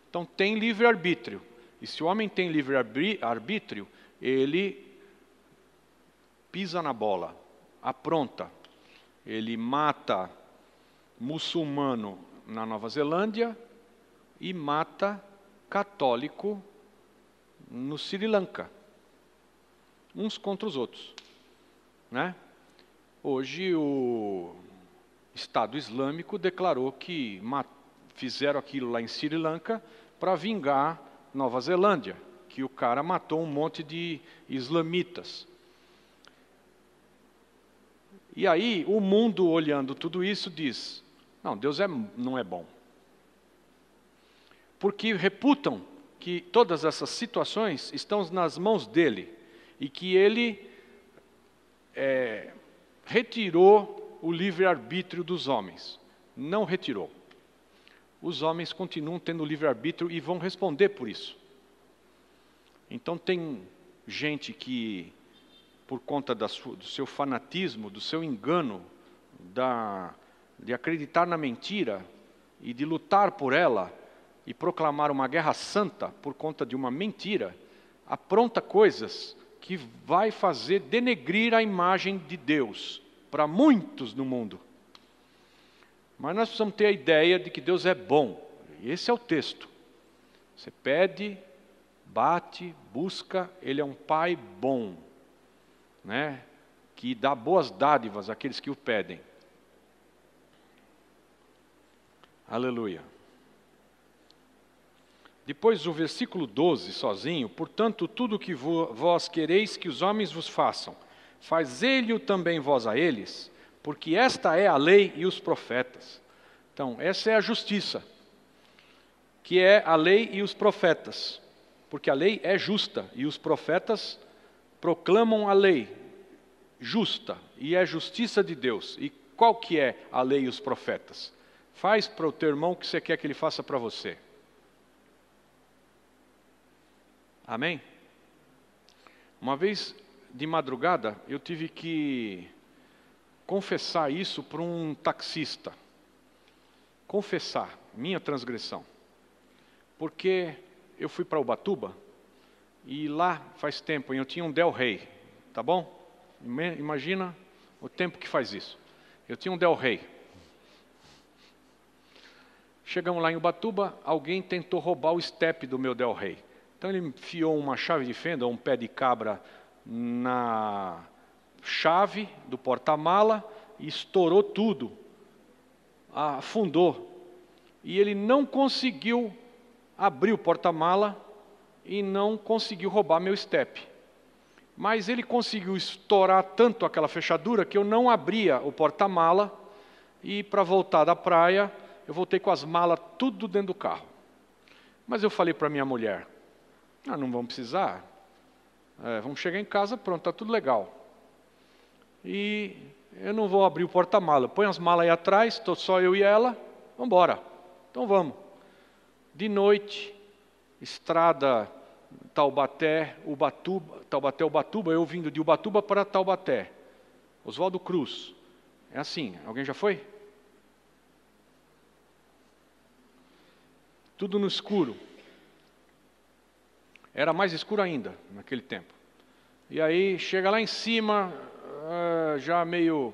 Então tem livre-arbítrio. E se o homem tem livre-arbítrio, ele pisa na bola, apronta. Ele mata muçulmano na Nova Zelândia e mata católico no Sri Lanka. Uns contra os outros. Né? Hoje o Estado Islâmico declarou que fizeram aquilo lá em Sri Lanka para vingar Nova Zelândia, que o cara matou um monte de islamitas. E aí o mundo olhando tudo isso diz, não, Deus não é bom. Porque reputam que todas essas situações estão nas mãos dele e que ele retirou o livre-arbítrio dos homens. Não retirou. Os homens continuam tendo livre-arbítrio e vão responder por isso. Então tem gente que, por conta do seu fanatismo, do seu engano, de acreditar na mentira e de lutar por ela e proclamar uma guerra santa por conta de uma mentira, apronta coisas que vai fazer denegrir a imagem de Deus para muitos no mundo. Mas nós precisamos ter a ideia de que Deus é bom. E esse é o texto. Você pede, bate, busca, Ele é um Pai bom, né? Que dá boas dádivas àqueles que o pedem. Aleluia. Depois o versículo 12, sozinho, portanto, tudo o que vós quereis que os homens vos façam, fazei-lhe também vós a eles, porque esta é a lei e os profetas. Então, essa é a justiça, que é a lei e os profetas, porque a lei é justa e os profetas proclamam a lei justa e é justiça de Deus. E qual que é a lei e os profetas? Faz para o teu irmão o que você quer que ele faça para você. Amém? Uma vez de madrugada eu tive que confessar isso para um taxista. Confessar minha transgressão. Porque eu fui para Ubatuba e lá faz tempo, eu tinha um Del Rey, tá bom? Imagina o tempo que faz isso. Eu tinha um Del Rey. Chegamos lá em Ubatuba, alguém tentou roubar o estepe do meu Del Rey. Então ele enfiou uma chave de fenda, um pé de cabra na chave do porta-mala e estourou tudo, afundou. E ele não conseguiu abrir o porta-mala e não conseguiu roubar meu estepe. Mas ele conseguiu estourar tanto aquela fechadura que eu não abria o porta-mala e para voltar da praia eu voltei com as malas tudo dentro do carro. Mas eu falei para minha mulher, Ah, não vamos precisar. Vamos chegar em casa, pronto, está tudo legal. E eu não vou abrir o porta-mala. Põe as malas aí atrás, estou só eu e ela, vamos embora. Então vamos. De noite, estrada Taubaté, Ubatuba, eu vindo de Ubatuba para Taubaté. Oswaldo Cruz. É assim, alguém já foi? Tudo no escuro. Era mais escuro ainda, naquele tempo. E aí, chega lá em cima, já meio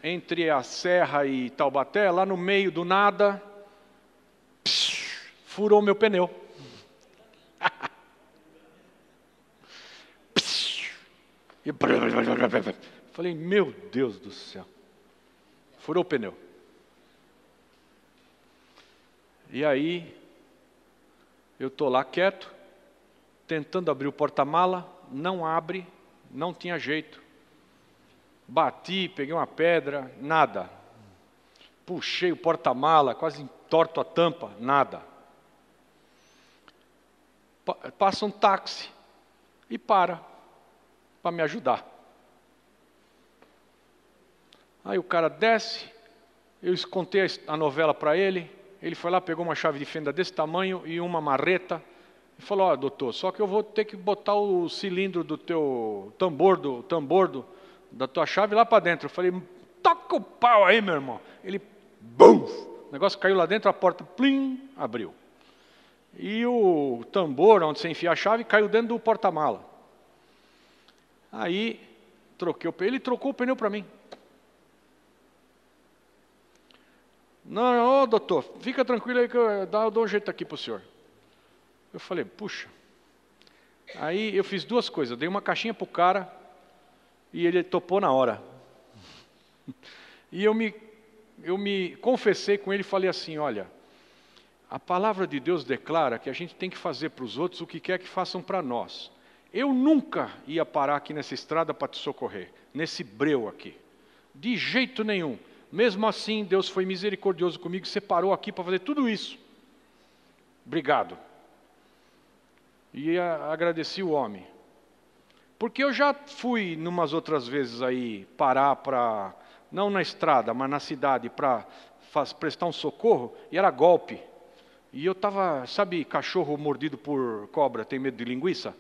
entre a Serra e Taubaté, lá no meio do nada, furou meu pneu. Falei, meu Deus do céu. Furou o pneu. E aí, eu estou lá quieto, tentando abrir o porta-mala, não abre, não tinha jeito. Bati, peguei uma pedra, nada. Puxei o porta-mala, quase entorto a tampa, nada. Passa um táxi e para me ajudar. Aí o cara desce, eu contei a novela para ele, ele foi lá, pegou uma chave de fenda desse tamanho e uma marreta, e falou, ó, doutor, só que eu vou ter que botar o cilindro do teu tambor da tua chave lá para dentro. Eu falei, toca o pau aí, meu irmão. Ele, bum! O negócio caiu lá dentro, a porta, plim, abriu. E o tambor, onde você enfia a chave, caiu dentro do porta-mala. Aí, troquei o pneu, ele trocou o pneu para mim. Não, doutor, fica tranquilo aí que eu dou um jeito aqui para o senhor. Eu falei, puxa. Aí eu fiz duas coisas, dei uma caixinha para o cara e ele topou na hora. E eu me confessei com ele e falei assim, olha, a palavra de Deus declara que a gente tem que fazer para os outros o que quer que façam para nós. Eu nunca ia parar aqui nessa estrada para te socorrer, nesse breu aqui. De jeito nenhum. Mesmo assim, Deus foi misericordioso comigo e separou aqui para fazer tudo isso. Obrigado. E agradeci o homem. Porque eu já fui, numas outras vezes aí, parar para, não na estrada, mas na cidade, para prestar um socorro, e era golpe. E eu estava, sabe, cachorro mordido por cobra, tem medo de linguiça?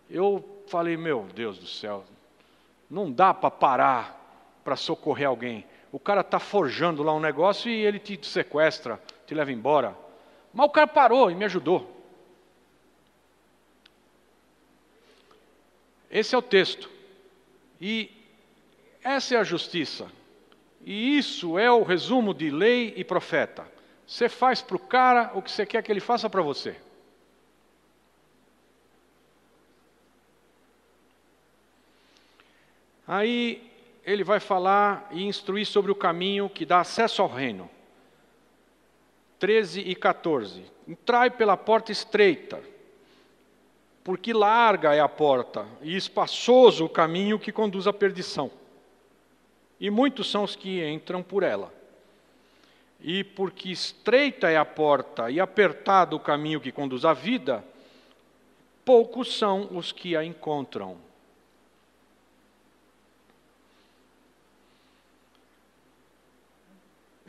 Eu falei, meu Deus do céu, não dá para parar para socorrer alguém. O cara está forjando lá um negócio e ele te sequestra, te leva embora. Mas o cara parou e me ajudou. Esse é o texto. E essa é a justiça. E isso é o resumo de lei e profeta. Você faz para o cara o que você quer que ele faça para você. Aí ele vai falar e instruir sobre o caminho que dá acesso ao reino. 13 e 14. Entrai pela porta estreita, porque larga é a porta e espaçoso o caminho que conduz à perdição. E muitos são os que entram por ela. E porque estreita é a porta e apertado o caminho que conduz à vida, poucos são os que a encontram.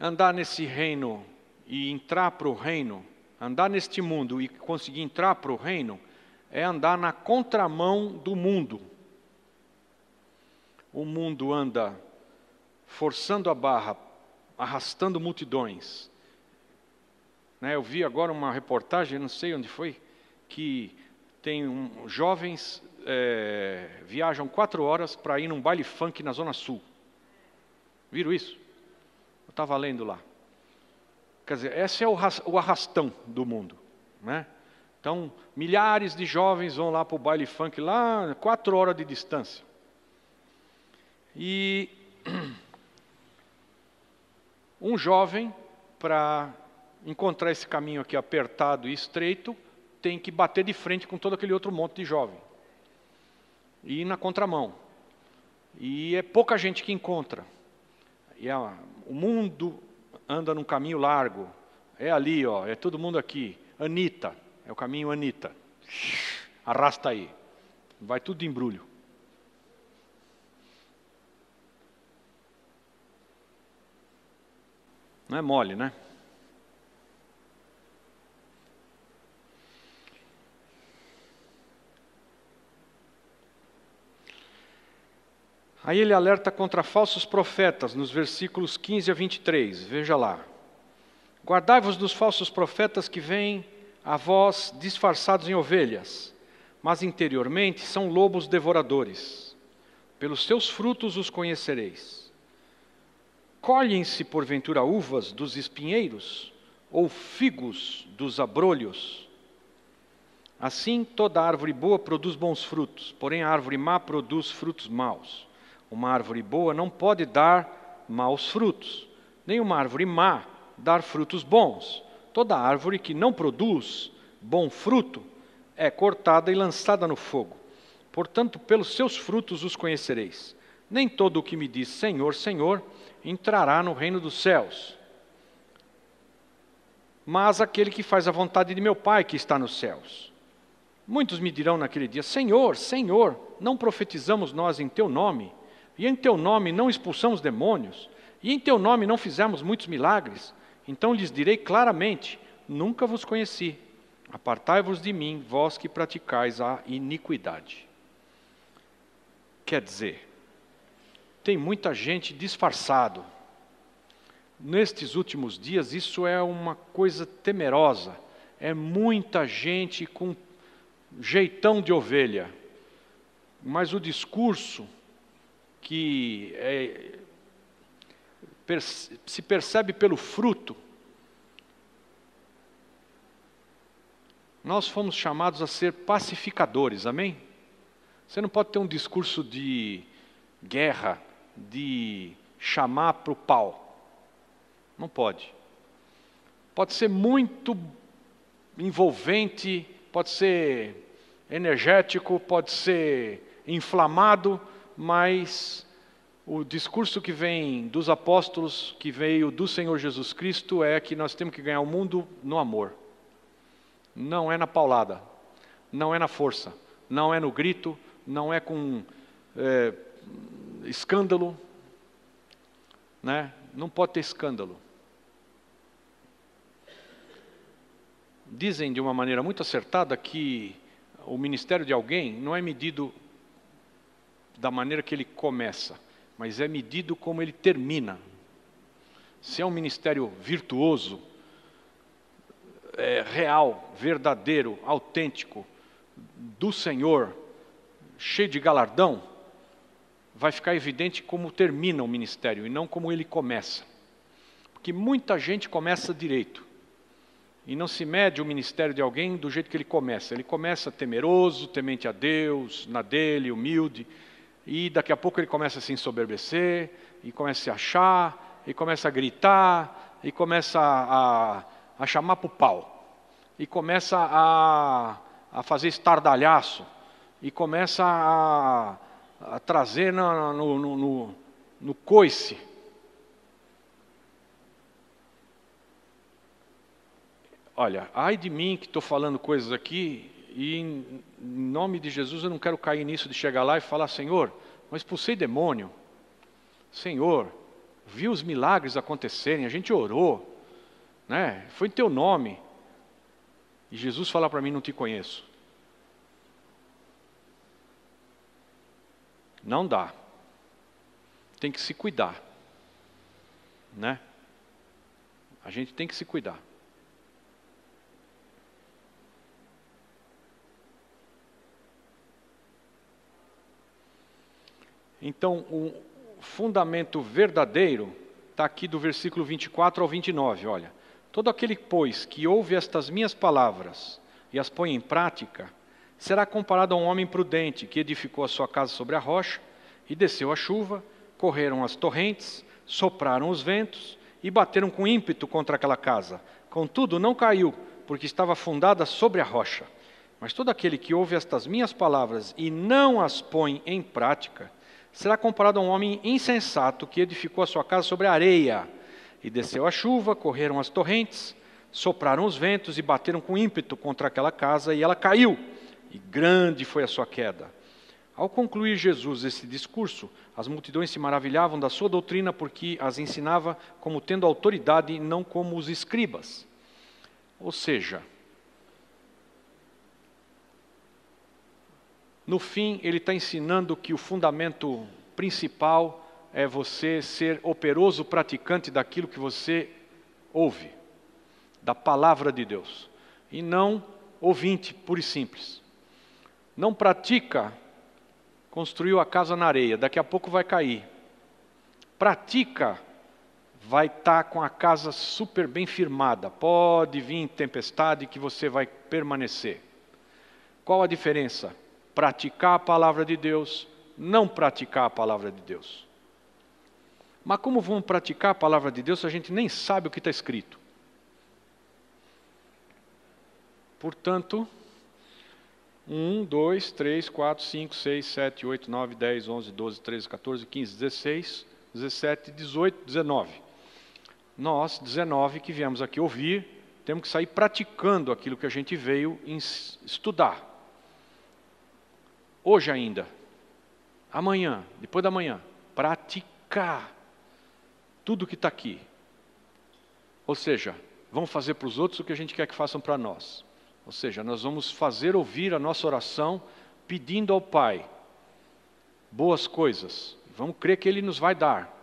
Andar nesse reino e entrar para o reino, andar neste mundo e conseguir entrar para o reino, é andar na contramão do mundo. O mundo anda forçando a barra, arrastando multidões. Eu vi agora uma reportagem, não sei onde foi, que tem jovens viajam 4 horas para ir num baile funk na Zona Sul. Viram isso? Eu estava lendo lá. Quer dizer, esse é o arrastão do mundo, né? Então, milhares de jovens vão lá para o baile funk, lá 4 horas de distância. E um jovem, para encontrar esse caminho aqui apertado e estreito, tem que bater de frente com todo aquele outro monte de jovem. E ir na contramão. E é pouca gente que encontra. E o mundo anda num caminho largo. É ali, ó, é todo mundo aqui. Anitta, é o caminho Anitta. Arrasta aí. Vai tudo de embrulho. Não é mole, né? Aí ele alerta contra falsos profetas, nos versículos 15 a 23. Veja lá. Guardai-vos dos falsos profetas que vêm a vós disfarçados em ovelhas, mas interiormente são lobos devoradores. Pelos seus frutos os conhecereis. Colhem-se porventura uvas dos espinheiros, ou figos dos abrolhos? Assim toda árvore boa produz bons frutos, porém a árvore má produz frutos maus. Uma árvore boa não pode dar maus frutos, nem uma árvore má dar frutos bons. Toda árvore que não produz bom fruto é cortada e lançada no fogo. Portanto, pelos seus frutos os conhecereis. Nem todo o que me diz Senhor, Senhor, entrará no reino dos céus, mas aquele que faz a vontade de meu Pai que está nos céus. Muitos me dirão naquele dia, Senhor, Senhor, não profetizamos nós em teu nome? E em teu nome não expulsamos demônios? E em teu nome não fizemos muitos milagres? Então lhes direi claramente, nunca vos conheci. Apartai-vos de mim, vós que praticais a iniquidade. Quer dizer, tem muita gente disfarçado. Nestes últimos dias, isso é uma coisa temerosa. É muita gente com jeitão de ovelha. Mas o discurso que se percebe pelo fruto, nós fomos chamados a ser pacificadores, amém? Você não pode ter um discurso de guerra, de chamar para o pau. Não pode. Pode ser muito envolvente, pode ser energético, pode ser inflamado, mas o discurso que vem dos apóstolos, que veio do Senhor Jesus Cristo, é que nós temos que ganhar o mundo no amor. Não é na paulada, não é na força, não é no grito, não é com escândalo, né? Não pode ter escândalo. Dizem de uma maneira muito acertada que o ministério de alguém não é medido da maneira que ele começa, mas é medido como ele termina. Se é um ministério virtuoso, real, verdadeiro, autêntico, do Senhor, cheio de galardão, vai ficar evidente como termina o ministério e não como ele começa. Porque muita gente começa direito. E não se mede o ministério de alguém do jeito que ele começa. Ele começa temeroso, temente a Deus, na dele, humilde. E daqui a pouco ele começa a se ensoberbecer, e começa a se achar, e começa a gritar, e começa a chamar para o pau. E começa a fazer estardalhaço. E começa a trazer no coice. Olha, ai de mim que estou falando coisas aqui, e em nome de Jesus eu não quero cair nisso de chegar lá e falar, Senhor, mas expulsei demônio. Senhor, vi os milagres acontecerem, a gente orou, né? Foi em teu nome. E Jesus falar para mim, não te conheço. Não dá. Tem que se cuidar, né? A gente tem que se cuidar. Então, o fundamento verdadeiro está aqui do versículo 24 ao 29, olha. Todo aquele, pois, que ouve estas minhas palavras e as põe em prática, será comparado a um homem prudente que edificou a sua casa sobre a rocha, e desceu a chuva, correram as torrentes, sopraram os ventos e bateram com ímpeto contra aquela casa. Contudo, não caiu, porque estava fundada sobre a rocha. Mas todo aquele que ouve estas minhas palavras e não as põe em prática, será comparado a um homem insensato que edificou a sua casa sobre a areia. E desceu a chuva, correram as torrentes, sopraram os ventos e bateram com ímpeto contra aquela casa, e ela caiu. e grande foi a sua queda. Ao concluir Jesus esse discurso, as multidões se maravilhavam da sua doutrina porque as ensinava como tendo autoridade e não como os escribas. Ou seja, no fim, ele está ensinando que o fundamento principal é você ser operoso praticante daquilo que você ouve, da palavra de Deus, e não ouvinte puro e simples. Não pratica, construiu a casa na areia, daqui a pouco vai cair. Pratica, vai estar com a casa super bem firmada, pode vir tempestade que você vai permanecer. Qual a diferença? Praticar a palavra de Deus, não praticar a palavra de Deus. Mas como vamos praticar a palavra de Deus se a gente nem sabe o que está escrito? Portanto, 1, 2, 3, 4, 5, 6, 7, 8, 9, 10, 11, 12, 13, 14, 15, 16, 17, 18, 19. Nós, 19, que viemos aqui ouvir, temos que sair praticando aquilo que a gente veio estudar. Hoje ainda, amanhã, depois da manhã, praticar tudo que está aqui. Ou seja, vamos fazer para os outros o que a gente quer que façam para nós. Ou seja, nós vamos fazer ouvir a nossa oração pedindo ao Pai boas coisas. Vamos crer que Ele nos vai dar.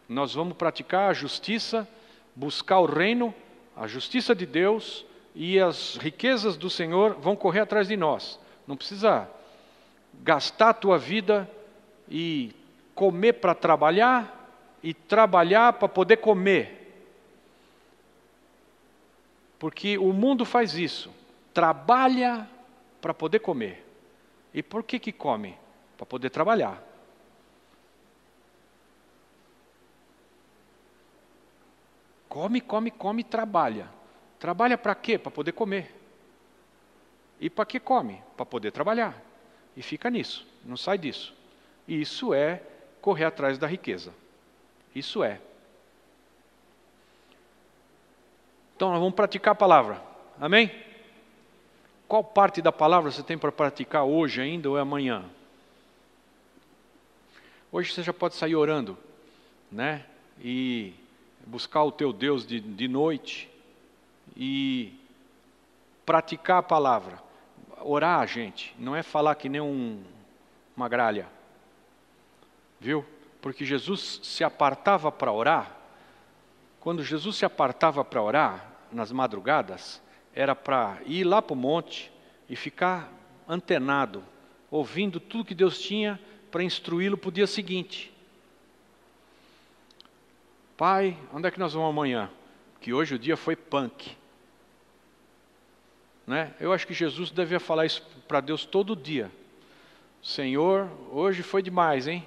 Nós vamos praticar a justiça, buscar o reino, a justiça de Deus, e as riquezas do Senhor vão correr atrás de nós. Não precisa gastar a tua vida e comer para trabalhar e trabalhar para poder comer. Porque o mundo faz isso. Trabalha para poder comer. E por que come? Para poder trabalhar. Come, come, come e trabalha. Trabalha para quê? Para poder comer. E para que come? Para poder trabalhar. E fica nisso, não sai disso. Isso é correr atrás da riqueza. Isso é. Então nós vamos praticar a palavra. Amém? Qual parte da palavra você tem para praticar hoje ainda ou é amanhã? Hoje você já pode sair orando, né? E buscar o teu Deus de noite e praticar a palavra. Orar, gente, não é falar que nem uma gralha. Viu? Porque Jesus se apartava para orar. Quando Jesus se apartava para orar, nas madrugadas, era para ir lá para o monte e ficar antenado, ouvindo tudo que Deus tinha para instruí-lo para o dia seguinte. Pai, onde é que nós vamos amanhã? Que hoje o dia foi punk. Né? Eu acho que Jesus devia falar isso para Deus todo dia. Senhor, hoje foi demais, hein?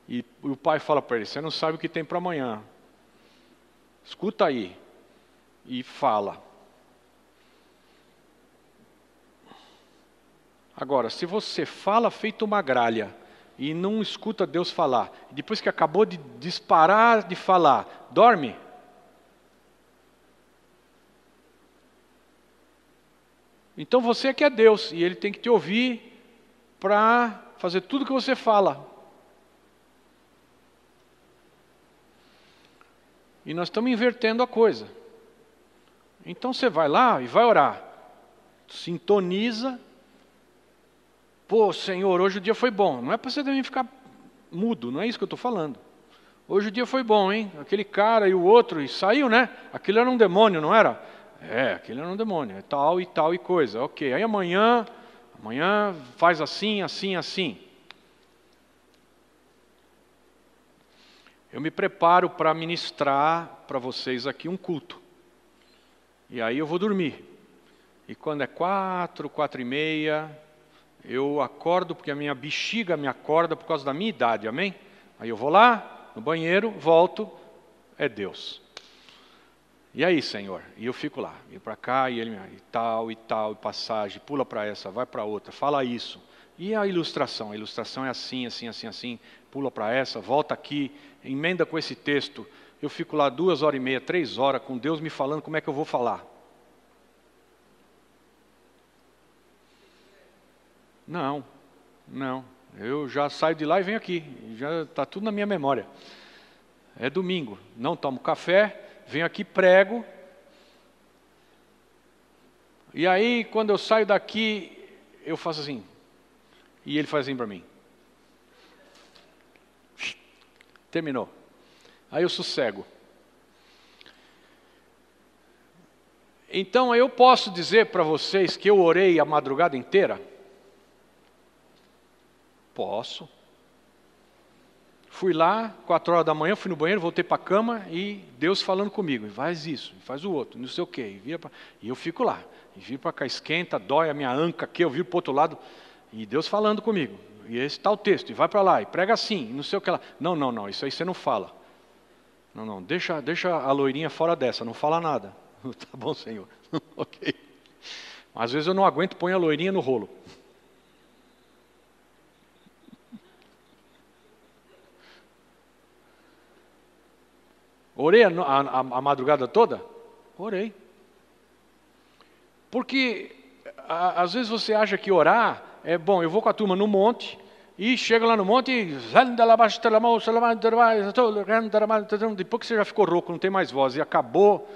E o pai fala para ele, você não sabe o que tem para amanhã. Escuta aí. E fala. Agora, se você fala feito uma gralha e não escuta Deus falar, depois que acabou de disparar de falar, dorme? Então você é que é Deus e Ele tem que te ouvir para fazer tudo que você fala. E nós estamos invertendo a coisa. Então você vai lá e vai orar. Sintoniza. Pô, Senhor, hoje o dia foi bom. Não é para você também ficar mudo, não é isso que eu estou falando. Hoje o dia foi bom, hein? Aquele cara e o outro, e saiu, né? Aquilo era um demônio, não era? É, aquilo era um demônio. É tal e coisa. Ok, aí amanhã faz assim, assim, assim. Eu me preparo para ministrar para vocês aqui um culto. E aí eu vou dormir. E quando é 4h30, eu acordo, porque a minha bexiga me acorda por causa da minha idade, amém? Aí eu vou lá, no banheiro, volto, é Deus. E aí, Senhor? E eu fico lá, ir para cá, e ele e tal, e passagem, pula para essa, vai para outra, fala isso. E a ilustração? A ilustração é assim, assim, assim, assim, pula para essa, volta aqui, emenda com esse texto. Eu fico lá 2h30, 3 horas, com Deus me falando como é que eu vou falar. Não, não. Eu já saio de lá e venho aqui. Já está tudo na minha memória. É domingo. Não tomo café, venho aqui, prego. E aí, quando eu saio daqui, eu faço assim. E ele faz assim para mim. Terminou. Aí eu sossego. Então eu posso dizer para vocês que eu orei a madrugada inteira? Posso. Fui lá, 4 horas da manhã, fui no banheiro, voltei para a cama e Deus falando comigo. Faz isso, faz o outro, não sei o quê. E eu fico lá. E viro para cá, esquenta, dói a minha anca aqui, eu viro para o outro lado. E Deus falando comigo. E esse está o texto, e vai para lá, e prega assim, não sei o que lá. Não, isso aí você não fala. Não, deixa a loirinha fora dessa, não fala nada. Tá bom, Senhor. Ok. Às vezes eu não aguento, põe a loirinha no rolo. Orei a madrugada toda? Orei. Porque às vezes você acha que orar é bom, eu vou com a turma no monte, e chego lá no monte e... Depois que você já ficou rouco, não tem mais voz, e acabou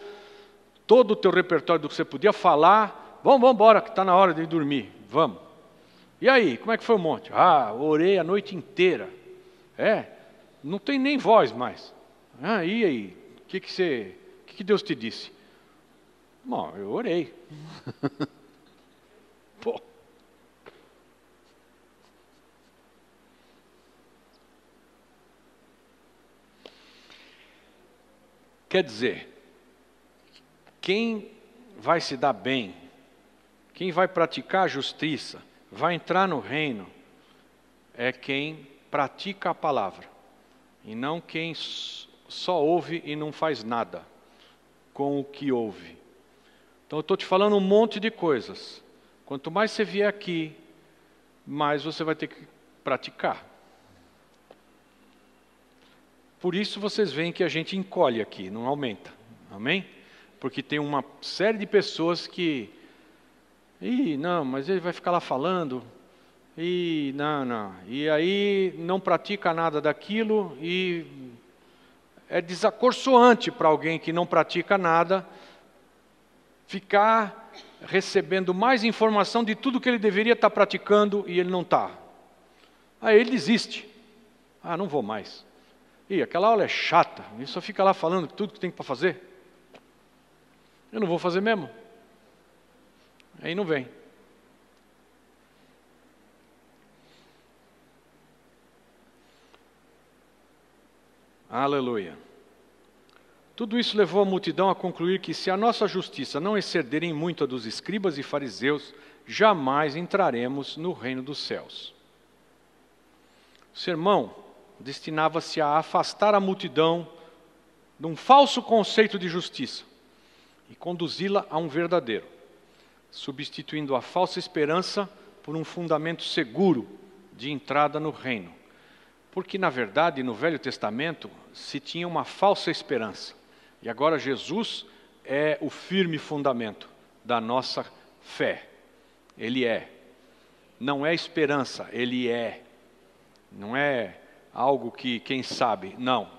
todo o teu repertório do que você podia falar, vamos embora, que está na hora de dormir, vamos. E aí, como é que foi o monte? Orei a noite inteira. Não tem nem voz mais. E aí, o que Deus te disse? Bom, eu orei. Pô. Quer dizer, quem vai se dar bem, quem vai praticar a justiça, vai entrar no reino, é quem pratica a palavra, e não quem só ouve e não faz nada com o que ouve. Então eu estou te falando um monte de coisas. Quanto mais você vier aqui, mais você vai ter que praticar. Por isso vocês veem que a gente encolhe aqui, não aumenta. Amém? Porque tem uma série de pessoas que... não, mas ele vai ficar lá falando... não. E aí não pratica nada daquilo e é desacorçoante para alguém que não pratica nada ficar recebendo mais informação de tudo que ele deveria estar praticando e ele não está. Aí ele desiste. Não vou mais. Aquela aula é chata, ele só fica lá falando tudo que tem para fazer. Eu não vou fazer mesmo. Aí não vem. Aleluia. Tudo isso levou a multidão a concluir que se a nossa justiça não exceder em muito a dos escribas e fariseus, jamais entraremos no reino dos céus. O sermão destinava-se a afastar a multidão de um falso conceito de justiça e conduzi-la a um verdadeiro, substituindo a falsa esperança por um fundamento seguro de entrada no reino. Porque, na verdade, no Velho Testamento se tinha uma falsa esperança. E agora Jesus é o firme fundamento da nossa fé. Ele é. Não é esperança, Ele é. Não é algo que, quem sabe, não.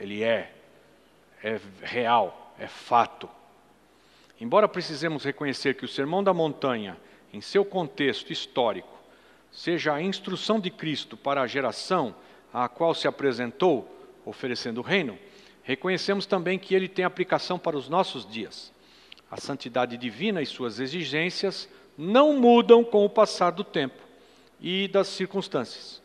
Ele é. É real, é fato. Embora precisemos reconhecer que o Sermão da Montanha, em seu contexto histórico, seja a instrução de Cristo para a geração a qual se apresentou, oferecendo o reino, reconhecemos também que ele tem aplicação para os nossos dias. A santidade divina e suas exigências não mudam com o passar do tempo e das circunstâncias.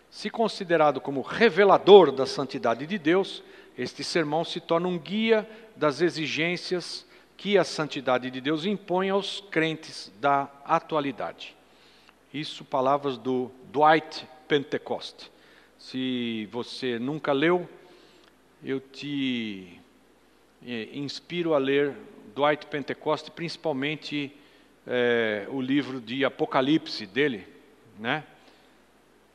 Se considerado como revelador da santidade de Deus, este sermão se torna um guia das exigências que a santidade de Deus impõe aos crentes da atualidade. Isso, palavras do Dwight Pentecost. Se você nunca leu, eu te inspiro a ler Dwight Pentecost, principalmente o livro de Apocalipse dele, né?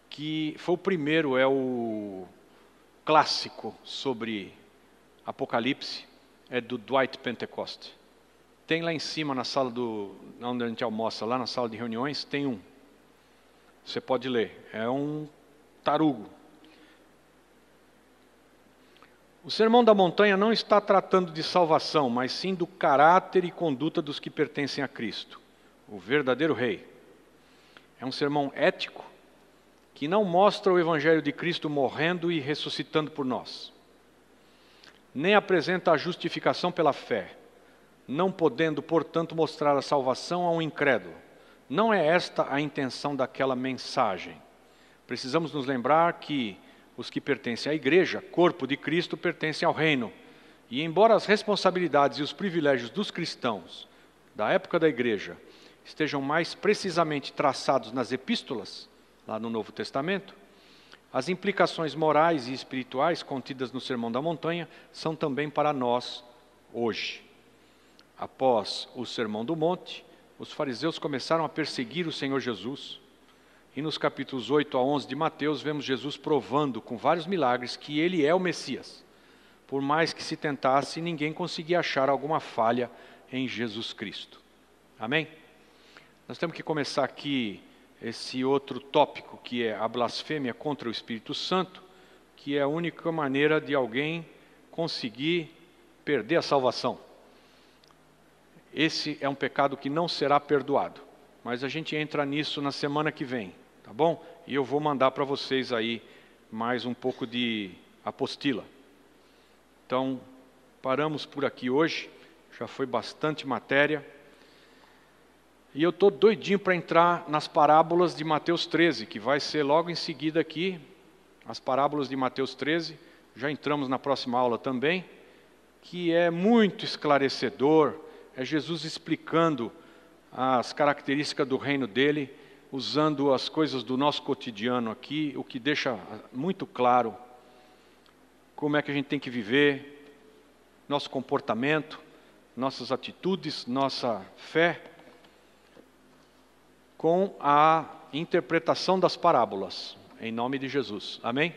Que foi o primeiro, é o clássico sobre Apocalipse, é do Dwight Pentecost. Tem lá em cima na sala onde a gente almoça, lá na sala de reuniões, tem um. Você pode ler, é um tarugo. O Sermão da Montanha não está tratando de salvação, mas sim do caráter e conduta dos que pertencem a Cristo, o verdadeiro Rei. É um sermão ético que não mostra o Evangelho de Cristo morrendo e ressuscitando por nós, nem apresenta a justificação pela fé, não podendo, portanto, mostrar a salvação a um incrédulo. Não é esta a intenção daquela mensagem. Precisamos nos lembrar que os que pertencem à igreja, corpo de Cristo, pertencem ao reino. E embora as responsabilidades e os privilégios dos cristãos da época da igreja estejam mais precisamente traçados nas epístolas, lá no Novo Testamento, as implicações morais e espirituais contidas no Sermão da Montanha são também para nós hoje. Após o Sermão do Monte, os fariseus começaram a perseguir o Senhor Jesus. E nos capítulos 8 a 11 de Mateus, vemos Jesus provando com vários milagres que ele é o Messias. Por mais que se tentasse, ninguém conseguia achar alguma falha em Jesus Cristo. Amém? Nós temos que começar aqui esse outro tópico, que é a blasfêmia contra o Espírito Santo, que é a única maneira de alguém conseguir perder a salvação. Esse é um pecado que não será perdoado, mas a gente entra nisso na semana que vem. Tá bom? E eu vou mandar para vocês aí mais um pouco de apostila. Então, paramos por aqui hoje. Já foi bastante matéria. E eu estou doidinho para entrar nas parábolas de Mateus 13, que vai ser logo em seguida aqui. As parábolas de Mateus 13. Já entramos na próxima aula também. Que é muito esclarecedor. É Jesus explicando as características do reino dele, usando as coisas do nosso cotidiano aqui, o que deixa muito claro como é que a gente tem que viver, nosso comportamento, nossas atitudes, nossa fé, com a interpretação das parábolas, em nome de Jesus. Amém?